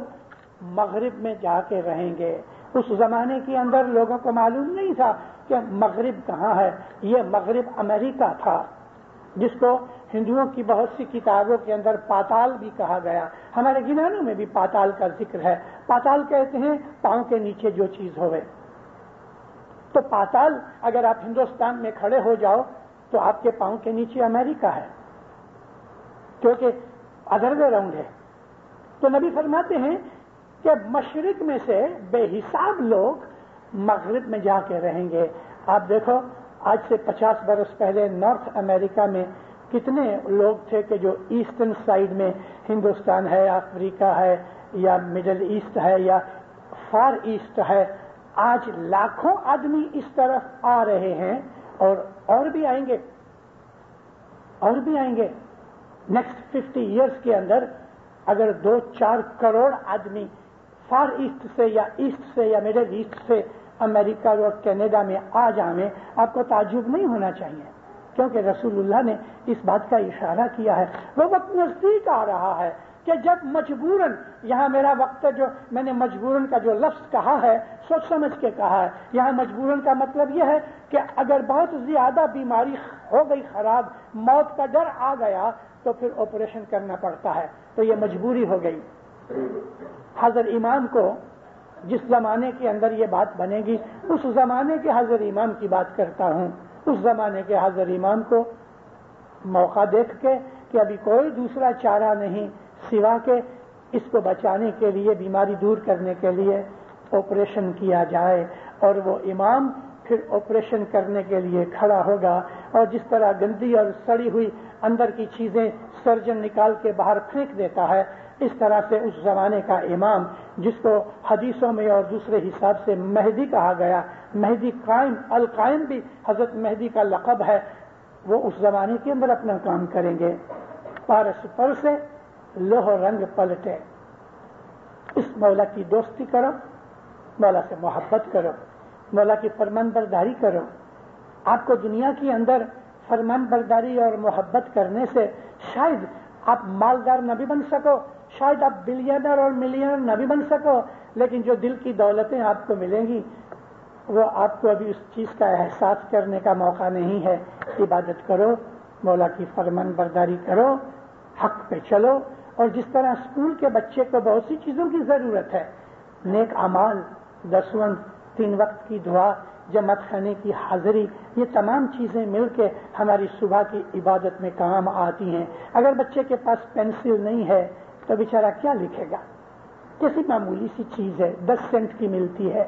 مغرب میں جا کے رہیں گے. اس زمانے کے اندر لوگوں کو معلوم نہیں تھا کہ مغرب کہاں ہے. یہ مغرب امریکہ تھا، جس کو ہندوؤں کی بہت سی کتابوں کے اندر پاتال بھی کہا گیا. ہمارے گنانوں میں بھی پاتال کا ذکر ہے. پاتال کہتے ہیں پاؤں کے نیچے جو چیز ہوئے. تو پاتال اگر آپ ہندوستان میں کھڑے ہو جاؤ تو آپ کے پاؤں کے نیچے امریکہ ہے، کیونکہ ادر وے راؤنڈ ہے. تو نبی فرماتے ہیں کہ مشرق میں سے بے حساب لوگ مغرب میں جا کے رہیں گے. آپ دیکھو آج سے 50 برس پہلے نارتھ امریکہ میں کتنے لوگ تھے کہ جو ایسٹرن سائڈ میں ہندوستان ہے، افریقہ ہے یا مڈل ایسٹ ہے یا فار ایسٹ ہے. آج لاکھوں آدمی اس طرف آ رہے ہیں اور بھی آئیں گے، اور بھی آئیں گے. نیکسٹ 50 ایئرس کے اندر اگر 2-4 کروڑ آدمی فار ایسٹ سے یا ایسٹ سے یا مڈل ایسٹ سے امریکہ اور کینیڈا میں آ جائیں، آپ کو تعجب نہیں ہونا چاہیے، کیونکہ رسول اللہ نے اس بات کا اشارہ کیا ہے. وہ وقت نزدیک آ رہا ہے کہ جب مجبوراً، یہاں میرا وقت جو میں نے مجبوراً کا جو لفظ کہا ہے سوچ سمجھ کے کہا ہے. یہاں مجبوراً کا مطلب یہ ہے کہ اگر بہت زیادہ بیماری ہو گئی خراب، موت کا ڈر آ گیا تو پھر آپریشن کرنا پڑتا ہے. تو یہ مجبوری ہو گئی. حضرت امام کو جس زمانے کے اندر یہ بات بنے گی اس زمانے کے حضرت امام کی بات کرتا ہوں. اس زمانے کے حضرت امام کو موقع دیکھ کے کہ ابھی کوئی دوسرا چارہ نہیں سوا کہ اس کو بچانے کے لیے، بیماری دور کرنے کے لیے آپریشن کیا جائے. اور وہ امام پھر آپریشن کرنے کے لیے کھڑا ہوگا اور جس طرح گندی اور سڑی ہوئی اندر کی چیزیں سرجن نکال کے باہر پھینک دیتا ہے، اس طرح سے اس زمانے کا امام جس کو حدیثوں میں اور دوسرے حساب سے مہدی کہا گیا، مہدی قائم، القائم بھی حضرت مہدی کا لقب ہے، وہ اس زمانے کے اندر اپنا کام کریں گے. پارس پر سے لوہ رنگ پلٹے. اس مولا کی دوستی کرو، مولا سے محبت کرو، مولا کی فرمان برداری کرو. آپ کو دنیا کے اندر فرمان برداری اور محبت کرنے سے شاید آپ مالدار نہ بھی بن سکو، شاید آپ بلینر اور ملینر نہ بھی بن سکو، لیکن جو دل کی دولتیں آپ کو ملیں گی وہ آپ کو ابھی اس چیز کا احساس کرنے کا موقع نہیں ہے. عبادت کرو، مولا کی فرمان برداری کرو، حق پہ چلو. اور جس طرح اسکول کے بچے کو بہت سی چیزوں کی ضرورت ہے، نیک اعمال، 10 وقت 3 وقت کی دعا، جماعت خانے کی حاضری، یہ تمام چیزیں مل کے ہماری صبح کی عبادت میں کام آتی ہیں. اگر بچے کے پاس پینسل نہیں ہے تو بیچارہ کیا لکھے گا؟ کیسی معمولی سی چیز ہے، 10 سینٹ کی ملتی ہے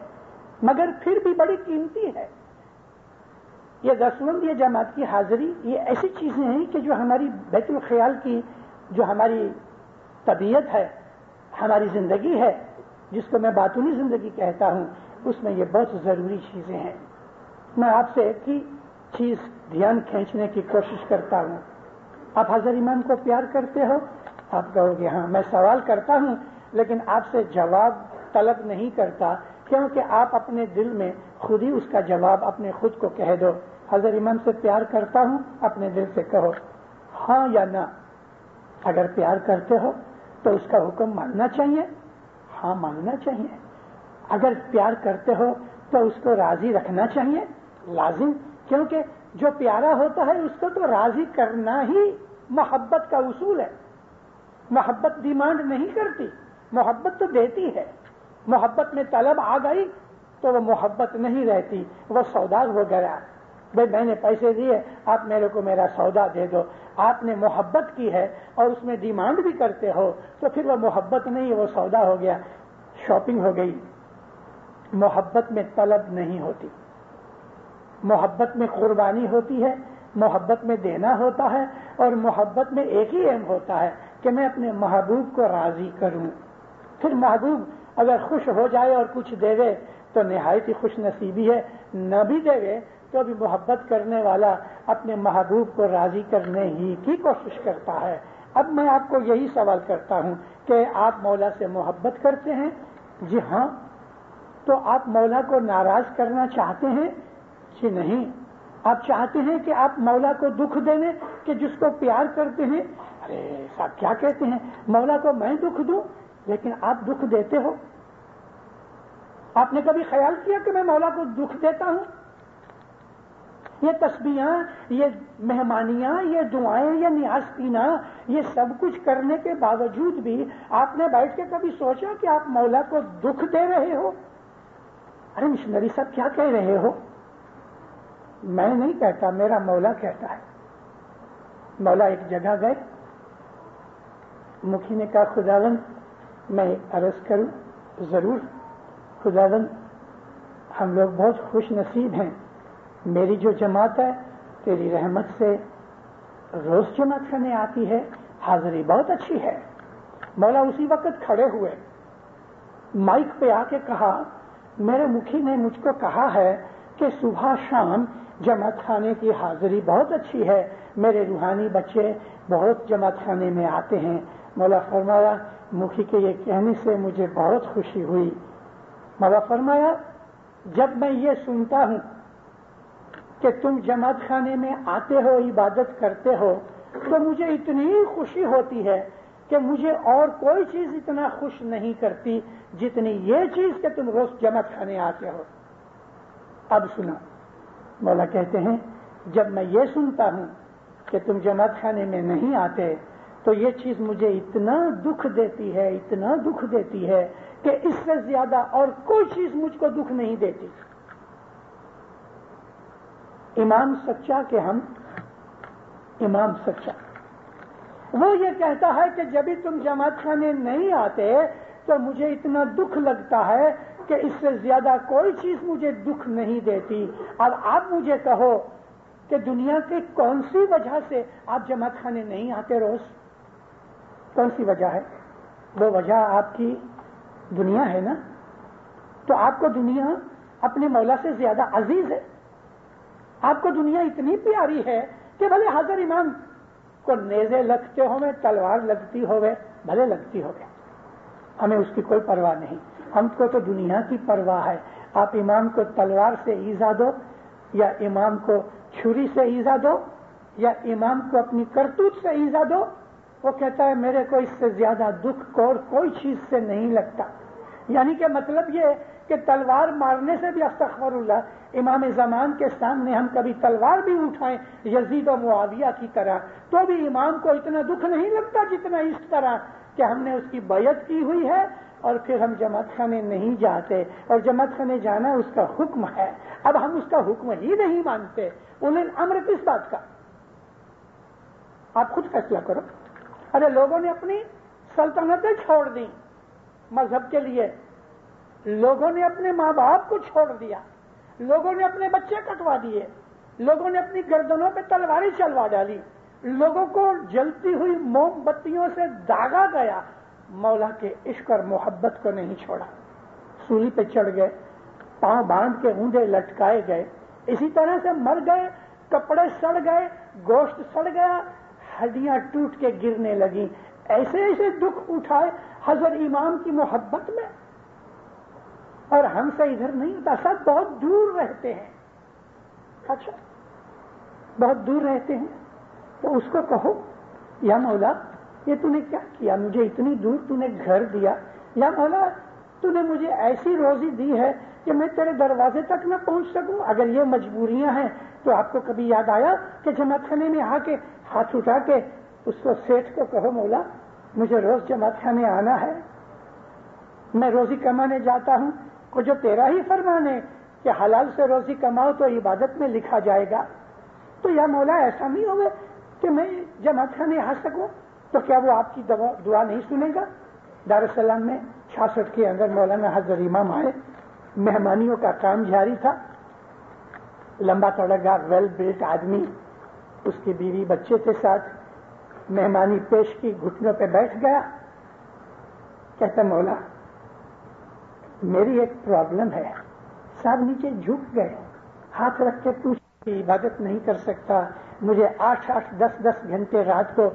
مگر پھر بھی بڑی قیمتی ہے. یہ 10 وقت، یہ جماعت کی حاضری، یہ ایسی چیزیں ہیں کہ جو ہماری بیت الخیال کی جو ہماری طبیعت ہے، ہماری زندگی ہے، جس کو میں باطنی زندگی کہتا ہوں، اس میں یہ بہت ضروری چیزیں ہیں. میں آپ سے ایک ہی چیز دھیان کھینچنے کی کوشش کرتا ہوں. آپ حضرت امام کو پیار کرتے ہو؟ آپ کہو گے ہاں. میں سوال کرتا ہوں لیکن آپ سے جواب طلب نہیں کرتا، کیونکہ آپ اپنے دل میں خود ہی اس کا جواب اپنے خود کو کہہ دو. حضرت امام سے پیار کرتا ہوں، اپنے دل سے کہو ہاں یا نہ. اگر پیار کرتے ہو تو اس کا حکم ماننا چاہیے، ہاں ماننا چاہیے. اگر پیار کرتے ہو تو اس کو راضی رکھنا چاہیے، لازم، کیونکہ جو پیارا ہوتا ہے اس کو تو راضی کرنا ہی محبت کا اصول ہے. محبت ڈیمانڈ نہیں کرتی، محبت تو دیتی ہے. محبت میں طلب آ گئی تو وہ محبت نہیں رہتی، وہ سودا ہو گیا. بھائی میں نے پیسے دیے، آپ میرے کو میرا سودا دے دو. آپ نے محبت کی ہے اور اس میں ڈیمانڈ بھی کرتے ہو تو پھر وہ محبت نہیں، وہ سودا ہو گیا، شاپنگ ہو گئی. محبت میں طلب نہیں ہوتی، محبت میں قربانی ہوتی ہے، محبت میں دینا ہوتا ہے، اور محبت میں ایک ہی ایم ہوتا ہے کہ میں اپنے محبوب کو راضی کروں. پھر محبوب اگر خوش ہو جائے اور کچھ دے دے تو نہایت ہی خوش نصیبی ہے، نہ بھی دے تو بھی محبت کرنے والا اپنے محبوب کو راضی کرنے ہی کی کوشش کرتا ہے. اب میں آپ کو یہی سوال کرتا ہوں کہ آپ مولا سے محبت کرتے ہیں؟ جی ہاں. تو آپ مولا کو ناراض کرنا چاہتے ہیں؟ جی نہیں. آپ چاہتے ہیں کہ آپ مولا کو دکھ دینے کہ جس کو پیار کرتے ہیں؟ ارے صاحب کیا کہتے ہیں، مولا کو میں دکھ دوں؟ لیکن آپ دکھ دیتے ہو. آپ نے کبھی خیال کیا کہ میں مولا کو دکھ دیتا ہوں؟ یہ تسبیحاں، یہ مہمانیاں، یہ دعائیں، یہ نیاز پینا، یہ سب کچھ کرنے کے باوجود بھی آپ نے بیٹھ کے کبھی سوچا کہ آپ مولا کو دکھ دے رہے ہو؟ ارے مشنری صاحب کیا کہہ رہے ہو؟ میں نہیں کہتا، میرا مولا کہتا ہے. مولا ایک جگہ گئے، مکھی نے کہا خداوند میں عرض کروں؟ ضرور. خداوند ہم لوگ بہت خوش نصیب ہیں، میری جو جماعت ہے تیری رحمت سے روز جماعت کرنے آتی ہے، حاضری بہت اچھی ہے. مولا اسی وقت کھڑے ہوئے، مائک پہ آ کے کہا میرے مکھی نے مجھ کو کہا ہے کہ صبح شام جماعت خانے کی حاضری بہت اچھی ہے، میرے روحانی بچے بہت جماعت خانے میں آتے ہیں. مولا فرمایا مکھی کے یہ کہنے سے مجھے بہت خوشی ہوئی. مولا فرمایا جب میں یہ سنتا ہوں کہ تم جماعت خانے میں آتے ہو، عبادت کرتے ہو، تو مجھے اتنی خوشی ہوتی ہے کہ مجھے اور کوئی چیز اتنا خوش نہیں کرتی جتنی یہ چیز کہ تم روز جماعت خانے آتے ہو. اب سنا، مولا کہتے ہیں جب میں یہ سنتا ہوں کہ تم جماعت خانے میں نہیں آتے تو یہ چیز مجھے اتنا دکھ دیتی ہے، اتنا دکھ دیتی ہے کہ اس سے زیادہ اور کوئی چیز مجھ کو دکھ نہیں دیتی. امام سچا کہ ہم امام سچا، وہ یہ کہتا ہے کہ جب بھی تم جماعت خانے نہیں آتے تو مجھے اتنا دکھ لگتا ہے کہ اس سے زیادہ کوئی چیز مجھے دکھ نہیں دیتی. اب آپ مجھے کہو کہ دنیا کی کون سی وجہ سے آپ جماعت خانے نہیں آتے روز؟ کون سی وجہ ہے؟ وہ وجہ آپ کی دنیا ہے نا. تو آپ کو دنیا اپنے مولا سے زیادہ عزیز ہے، آپ کو دنیا اتنی پیاری ہے کہ بھلے حضر امام کو نیزے لگتے ہوئے، تلوار لگتی ہوئے، بھلے لگتی ہوئے، ہمیں اس کی کوئی پرواہ نہیں. ہم کو تو دنیا کی پرواہ ہے. آپ امام کو تلوار سے ایذا دو، یا امام کو چھری سے ایذا دو، یا امام کو اپنی کرتوت سے ایذا دو، وہ کہتا ہے میرے کو اس سے زیادہ دکھ اور کوئی چیز سے نہیں لگتا. یعنی کہ مطلب یہ کہ تلوار مارنے سے بھی استغفر اللہ، امام زمان کے سامنے ہم کبھی تلوار بھی اٹھائیں یزید و معاویہ کی طرح تو بھی امام کو اتنا دکھ نہیں لگتا جتنا اس طرح کہ ہم نے اس کی بیعت کی ہوئی ہے اور پھر ہم جماعت خانے نہیں جاتے، اور جماعت خانے جانا اس کا حکم ہے. اب ہم اس کا حکم ہی نہیں مانتے، انہیں امر کس بات کا؟ آپ خود فیصلہ کرو. ارے لوگوں نے اپنی سلطنتیں چھوڑ دی مذہب کے لیے، لوگوں نے اپنے ماں باپ کو چھوڑ دیا، لوگوں نے اپنے بچے کٹوا دیے، لوگوں نے اپنی گردنوں پہ تلواریں چلوا ڈالی، لوگوں کو جلتی ہوئی موم بتیوں سے داغا گیا، مولا کے عشق اور محبت کو نہیں چھوڑا. سولی پہ چڑھ گئے، پاؤں باندھ کے اونڈے لٹکائے گئے، اسی طرح سے مر گئے، کپڑے سڑ گئے، گوشت سڑ گیا، ہڈیاں ٹوٹ کے گرنے لگیں. ایسے ایسے دکھ اٹھائے حضرت امام کی محبت میں، اور ہم سے ادھر نہیں ہوتا. سب بہت دور رہتے ہیں. اچھا بہت دور رہتے ہیں تو اس کو کہو یا مولا یہ تو نے کیا کیا، مجھے اتنی دور تو نے گھر دیا، یا مولا تو نے مجھے ایسی روزی دی ہے کہ میں تیرے دروازے تک نہ پہنچ سکوں؟ اگر یہ مجبوریاں ہیں تو آپ کو کبھی یاد آیا کہ جماعت خانے میں آ کے ہاتھ اٹھا کے اس کو سیٹھ کو کہو مولا مجھے روز جماعت خانے آنا ہے، میں روزی کمانے جاتا ہوں، کو جو تیرا ہی فرمان ہے کہ حلال سے روزی کماؤ تو عبادت میں لکھا جائے گا، تو یا مولا ایسا نہیں ہوگا کہ میں جماعت خانے آ سکوں؟ تو کیا وہ آپ کی دعا نہیں سنے گا؟ دارالسلام میں 66 کے اندر مولانا حضرت امام آئے، مہمانیوں کا کام جاری تھا، لمبا چوڑا ویل بلٹ آدمی، اس کی بیوی بچے کے ساتھ مہمانی پیش کی، گھٹنوں پہ بیٹھ گیا، کہتا مولا میری ایک پرابلم ہے۔ صاحب نیچے جھک گئے، ہاتھ رکھ کے پوچھا عبادت نہیں کر سکتا، مجھے 8-8 10-10 گھنٹے رات کو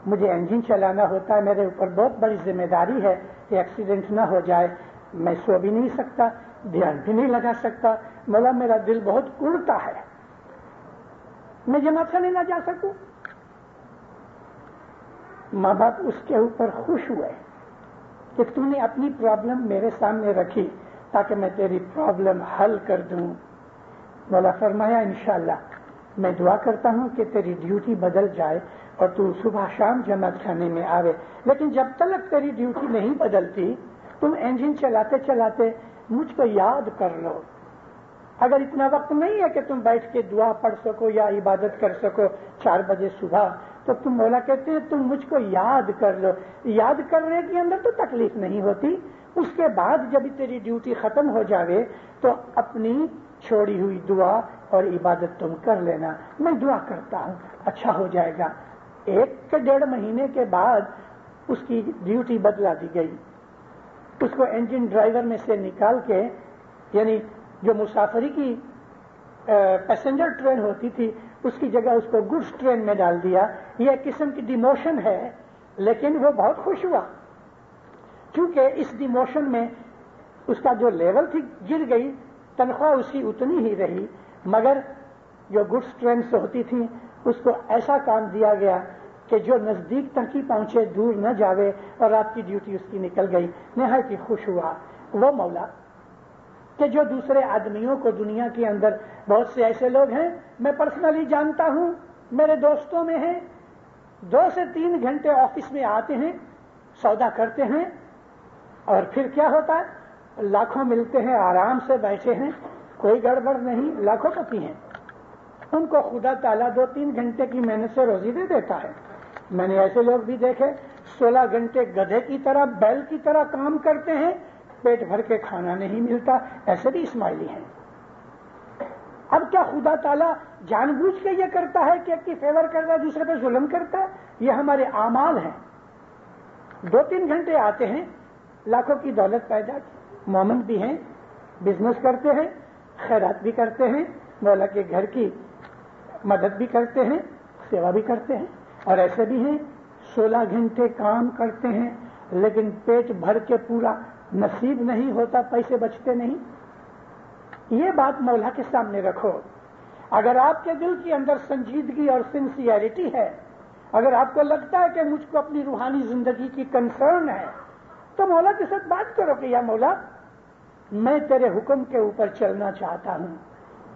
مجھے انجن چلانا ہوتا ہے، میرے اوپر بہت بڑی ذمہ داری ہے کہ ایکسیڈنٹ نہ ہو جائے، میں سو بھی نہیں سکتا، دھیان بھی نہیں لگا سکتا، مولا میرا دل بہت اڑتا ہے، میں جماعت خانے نہ جا سکوں؟ ماں باپ اس کے اوپر خوش ہوئے کہ تو نے اپنی پرابلم میرے سامنے رکھی تاکہ میں تیری پرابلم حل کر دوں۔ مولا فرمایا انشاءاللہ میں دعا کرتا ہوں کہ تیری ڈیوٹی بدل جائے اور تو صبح شام جماعت خانے میں آوے، لیکن جب تک تیری ڈیوٹی نہیں بدلتی تم انجن چلاتے چلاتے مجھ کو یاد کر لو، اگر اتنا وقت نہیں ہے کہ تم بیٹھ کے دعا پڑھ سکو یا عبادت کر سکو 4 بجے صبح، تو تم مولا کہتے ہیں تم مجھ کو یاد کر لو۔ یاد کرنے کے اندر تو تکلیف نہیں ہوتی، اس کے بعد جب تیری ڈیوٹی ختم ہو جاوے تو اپنی چھوڑی ہوئی دعا اور عبادت تم کر لینا، میں دعا کرتا ہوں اچھا ہو جائے گا۔ 1 سے 1.5 مہینے کے بعد اس کی ڈیوٹی بدلا دی گئی، اس کو انجن ڈرائیور میں سے نکال کے، یعنی جو مسافری کی پیسنجر ٹرین ہوتی تھی اس کی جگہ اس کو گڈس ٹرین میں ڈال دیا۔ یہ ایک قسم کی ڈیموشن ہے، لیکن وہ بہت خوش ہوا کیونکہ اس ڈیموشن میں اس کا جو لیول تھی گر گئی، تنخواہ اس کی اتنی ہی رہی، مگر جو گڈس ٹرین سے ہوتی تھی اس کو ایسا کام دیا گیا کہ جو نزدیک تک ہی پہنچے دور نہ جاوے، اور رات کی ڈیوٹی اس کی نکل گئی، نہایت ہی خوش ہوا وہ مولا کہ جو دوسرے آدمیوں کو دنیا کے اندر بہت سے ایسے لوگ ہیں، میں پرسنلی جانتا ہوں، میرے دوستوں میں ہیں، 2 سے 3 گھنٹے آفس میں آتے ہیں، سودا کرتے ہیں، اور پھر کیا ہوتا ہے؟ لاکھوں ملتے ہیں، آرام سے بیٹھے ہیں، کوئی گڑبڑ نہیں، لاکھوں پتی ہیں، ان کو خدا تعالیٰ 2-3 گھنٹے کی محنت سے روزی دے دیتا ہے۔ میں نے ایسے لوگ بھی دیکھے 16 گھنٹے گدھے کی طرح بیل کی طرح کام کرتے ہیں، پیٹ بھر کے کھانا نہیں ملتا، ایسے بھی اسماعیلی ہیں۔ اب کیا خدا تعالیٰ جان بوجھ کے یہ کرتا ہے کہ ایک کی فیور کرتا ہے دوسرے پہ ظلم کرتا ہے؟ یہ ہمارے اعمال ہیں۔ 2-3 گھنٹے آتے ہیں، لاکھوں کی دولت پیدا کی، مومن بھی ہیں، بزنس کرتے ہیں، خیرات بھی کرتے ہیں، مولا کے گھر کی مدد بھی کرتے ہیں، سیوا بھی کرتے ہیں، اور ایسے بھی ہیں 16 گھنٹے کام کرتے ہیں لیکن پیٹ بھر کے پورا نصیب نہیں ہوتا، پیسے بچتے نہیں۔ یہ بات مولا کے سامنے رکھو۔ اگر آپ کے دل کے اندر سنجیدگی اور سنسیئرٹی ہے، اگر آپ کو لگتا ہے کہ مجھ کو اپنی روحانی زندگی کی کنسرن ہے، تو مولا کے ساتھ بات کرو کہ یا مولا میں تیرے حکم کے اوپر چلنا چاہتا ہوں،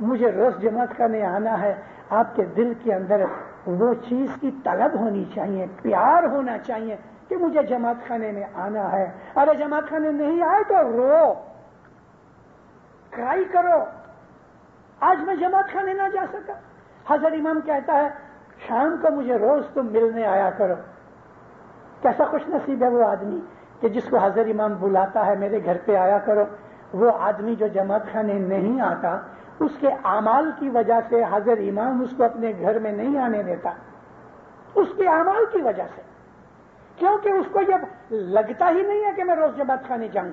مجھے روز جماعت کرنے آنا ہے۔ آپ کے دل کے اندر وہ چیز کی طلب ہونی چاہیے، پیار ہونا چاہیے کہ مجھے جماعت خانے میں آنا ہے۔ ارے جماعت خانے نہیں آئے تو رو، کرائی کرو، آج میں جماعت خانے نہ جا سکا۔ حضرت امام کہتا ہے شام کو مجھے روز تم ملنے آیا کرو۔ کیسا خوش نصیب ہے وہ آدمی کہ جس کو حضرت امام بلاتا ہے میرے گھر پہ آیا کرو۔ وہ آدمی جو جماعت خانے نہیں آتا، اس کے اعمال کی وجہ سے حضرت امام اس کو اپنے گھر میں نہیں آنے دیتا، اس کے اعمال کی وجہ سے، کیونکہ اس کو یہ لگتا ہی نہیں ہے کہ میں روز جماعت خانے جاؤں،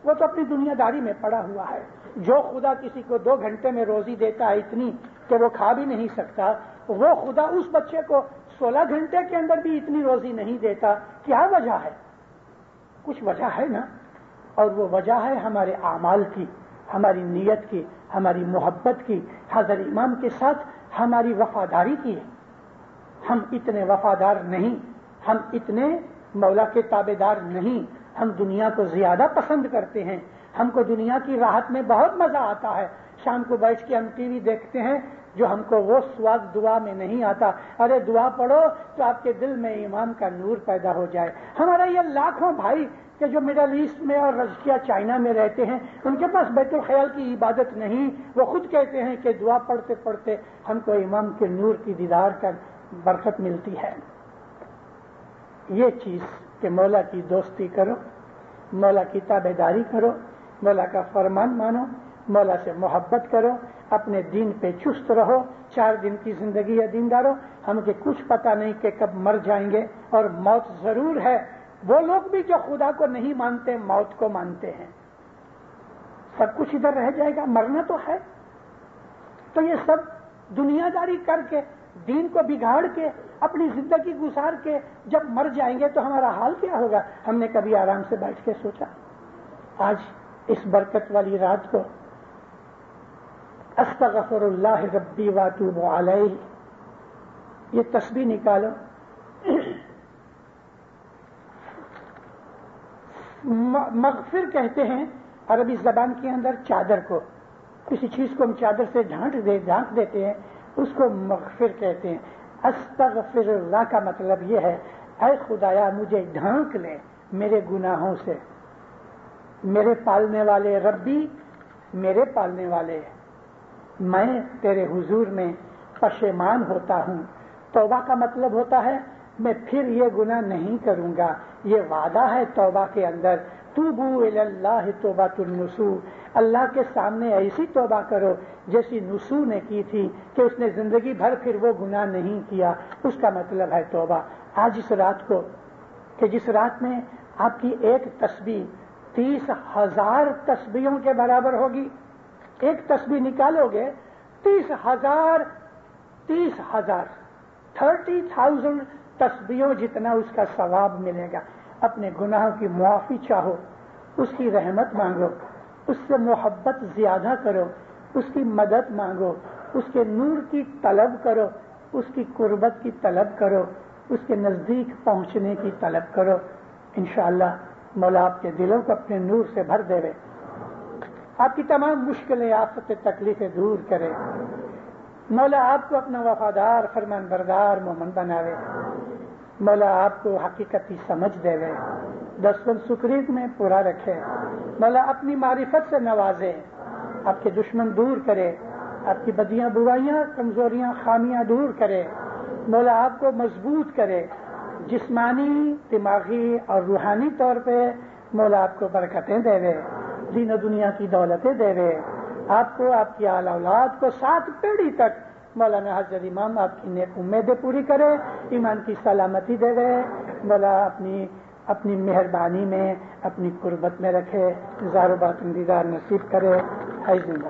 وہ تو اپنی دنیا داری میں پڑا ہوا ہے۔ جو خدا کسی کو 2 گھنٹے میں روزی دیتا ہے اتنی کہ وہ کھا بھی نہیں سکتا، وہ خدا اس بچے کو 16 گھنٹے کے اندر بھی اتنی روزی نہیں دیتا۔ کیا وجہ ہے؟ کچھ وجہ ہے نا، اور وہ وجہ ہے ہمارے اعمال کی، ہماری نیت کی، ہماری محبت کی، حضرت امام کے ساتھ ہماری وفاداری کی ہے۔ ہم اتنے وفادار نہیں، ہم اتنے مولا کے تابعدار نہیں، ہم دنیا کو زیادہ پسند کرتے ہیں۔ ہم کو دنیا کی راحت میں بہت مزہ آتا ہے، شام کو بیٹھ کے ہم ٹی وی دیکھتے ہیں، جو ہم کو وہ سواد دعا میں نہیں آتا۔ ارے دعا پڑھو تو آپ کے دل میں ایمان کا نور پیدا ہو جائے۔ ہمارا یہ لاکھوں بھائی کہ جو مڈل ایسٹ میں اور رشیا چائنا میں رہتے ہیں، ان کے پاس بیت الخیال کی عبادت نہیں، وہ خود کہتے ہیں کہ دعا پڑھتے پڑھتے ہم کو امام کے نور کی دیدار کا برکت ملتی ہے۔ یہ چیز کہ مولا کی دوستی کرو، مولا کی تابعداری کرو، مولا کا فرمان مانو، مولا سے محبت کرو، اپنے دین پہ چست رہو۔ 4 دن کی زندگی ہے دینداروں، ہم کے کچھ پتہ نہیں کہ کب مر جائیں گے، اور موت ضرور ہے۔ وہ لوگ بھی جو خدا کو نہیں مانتے موت کو مانتے ہیں۔ سب کچھ ادھر رہ جائے گا، مرنا تو ہے۔ تو یہ سب دنیا داری کر کے، دین کو بگاڑ کے، اپنی زندگی گزار کے جب مر جائیں گے تو ہمارا حال کیا ہوگا؟ ہم نے کبھی آرام سے بیٹھ کے سوچا؟ آج اس برکت والی رات کو استغفر اللہ ربی واتوب علیہ، یہ تسبیح نکالو۔ مغفر کہتے ہیں عربی زبان کے اندر چادر کو، کسی چیز کو ہم چادر سے ڈھانک دیتے ہیں، اس کو مغفر کہتے ہیں۔ استغفر اللہ کا مطلب یہ ہے، اے خدایا مجھے ڈھانک لے میرے گناہوں سے۔ میرے پالنے والے ربی، میرے پالنے والے، میں تیرے حضور میں پشیمان ہوتا ہوں۔ توبہ کا مطلب ہوتا ہے میں پھر یہ گناہ نہیں کروں گا، یہ وعدہ ہے توبہ کے اندر۔ توبو الی اللہ توبۃ النصوح، اللہ کے سامنے ایسی توبہ کرو جیسی نصوح نے کی تھی کہ اس نے زندگی بھر پھر وہ گناہ نہیں کیا، اس کا مطلب ہے توبہ۔ آج اس رات کو کہ جس رات میں آپ کی ایک تسبیح 30,000 تسبیحوں کے برابر ہوگی، ایک تسبیح نکالو گے 30,000 30,000 تسبیحوں جتنا اس کا ثواب ملے گا۔ اپنے گناہوں کی معافی چاہو، اس کی رحمت مانگو، اس سے محبت زیادہ کرو، اس کی مدد مانگو، اس کے نور کی طلب کرو، اس کی قربت کی طلب کرو، اس کے نزدیک پہنچنے کی طلب کرو۔ انشاءاللہ مولا آپ کے دلوں کو اپنے نور سے بھر دے، آپ کی تمام مشکلیں، آفتیں، تکلیفیں دور کرے۔ مولا آپ کو اپنا وفادار، فرمان بردار مومن بناوے۔ مولا آپ کو حقیقتی سمجھ دے، دستن سکریت میں پورا رکھے۔ مولا اپنی معرفت سے نوازے، آپ کے دشمن دور کرے، آپ کی بدیاں، برائیاں، کمزوریاں، خامیاں دور کرے۔ مولا آپ کو مضبوط کرے، جسمانی، دماغی اور روحانی طور پہ مولا آپ کو برکتیں دے، دین و دنیا کی دولتیں دے، آپ کو، آپ کی آل اولاد کو 7 پیڑھی تک مولانا حضرت امام آپ کی نیک امیدیں پوری کرے، ایمان کی سلامتی دے، مولا اپنی مہربانی میں، اپنی قربت میں رکھے، زار و باطن دیدار نصیب کرے۔ ہے زندہ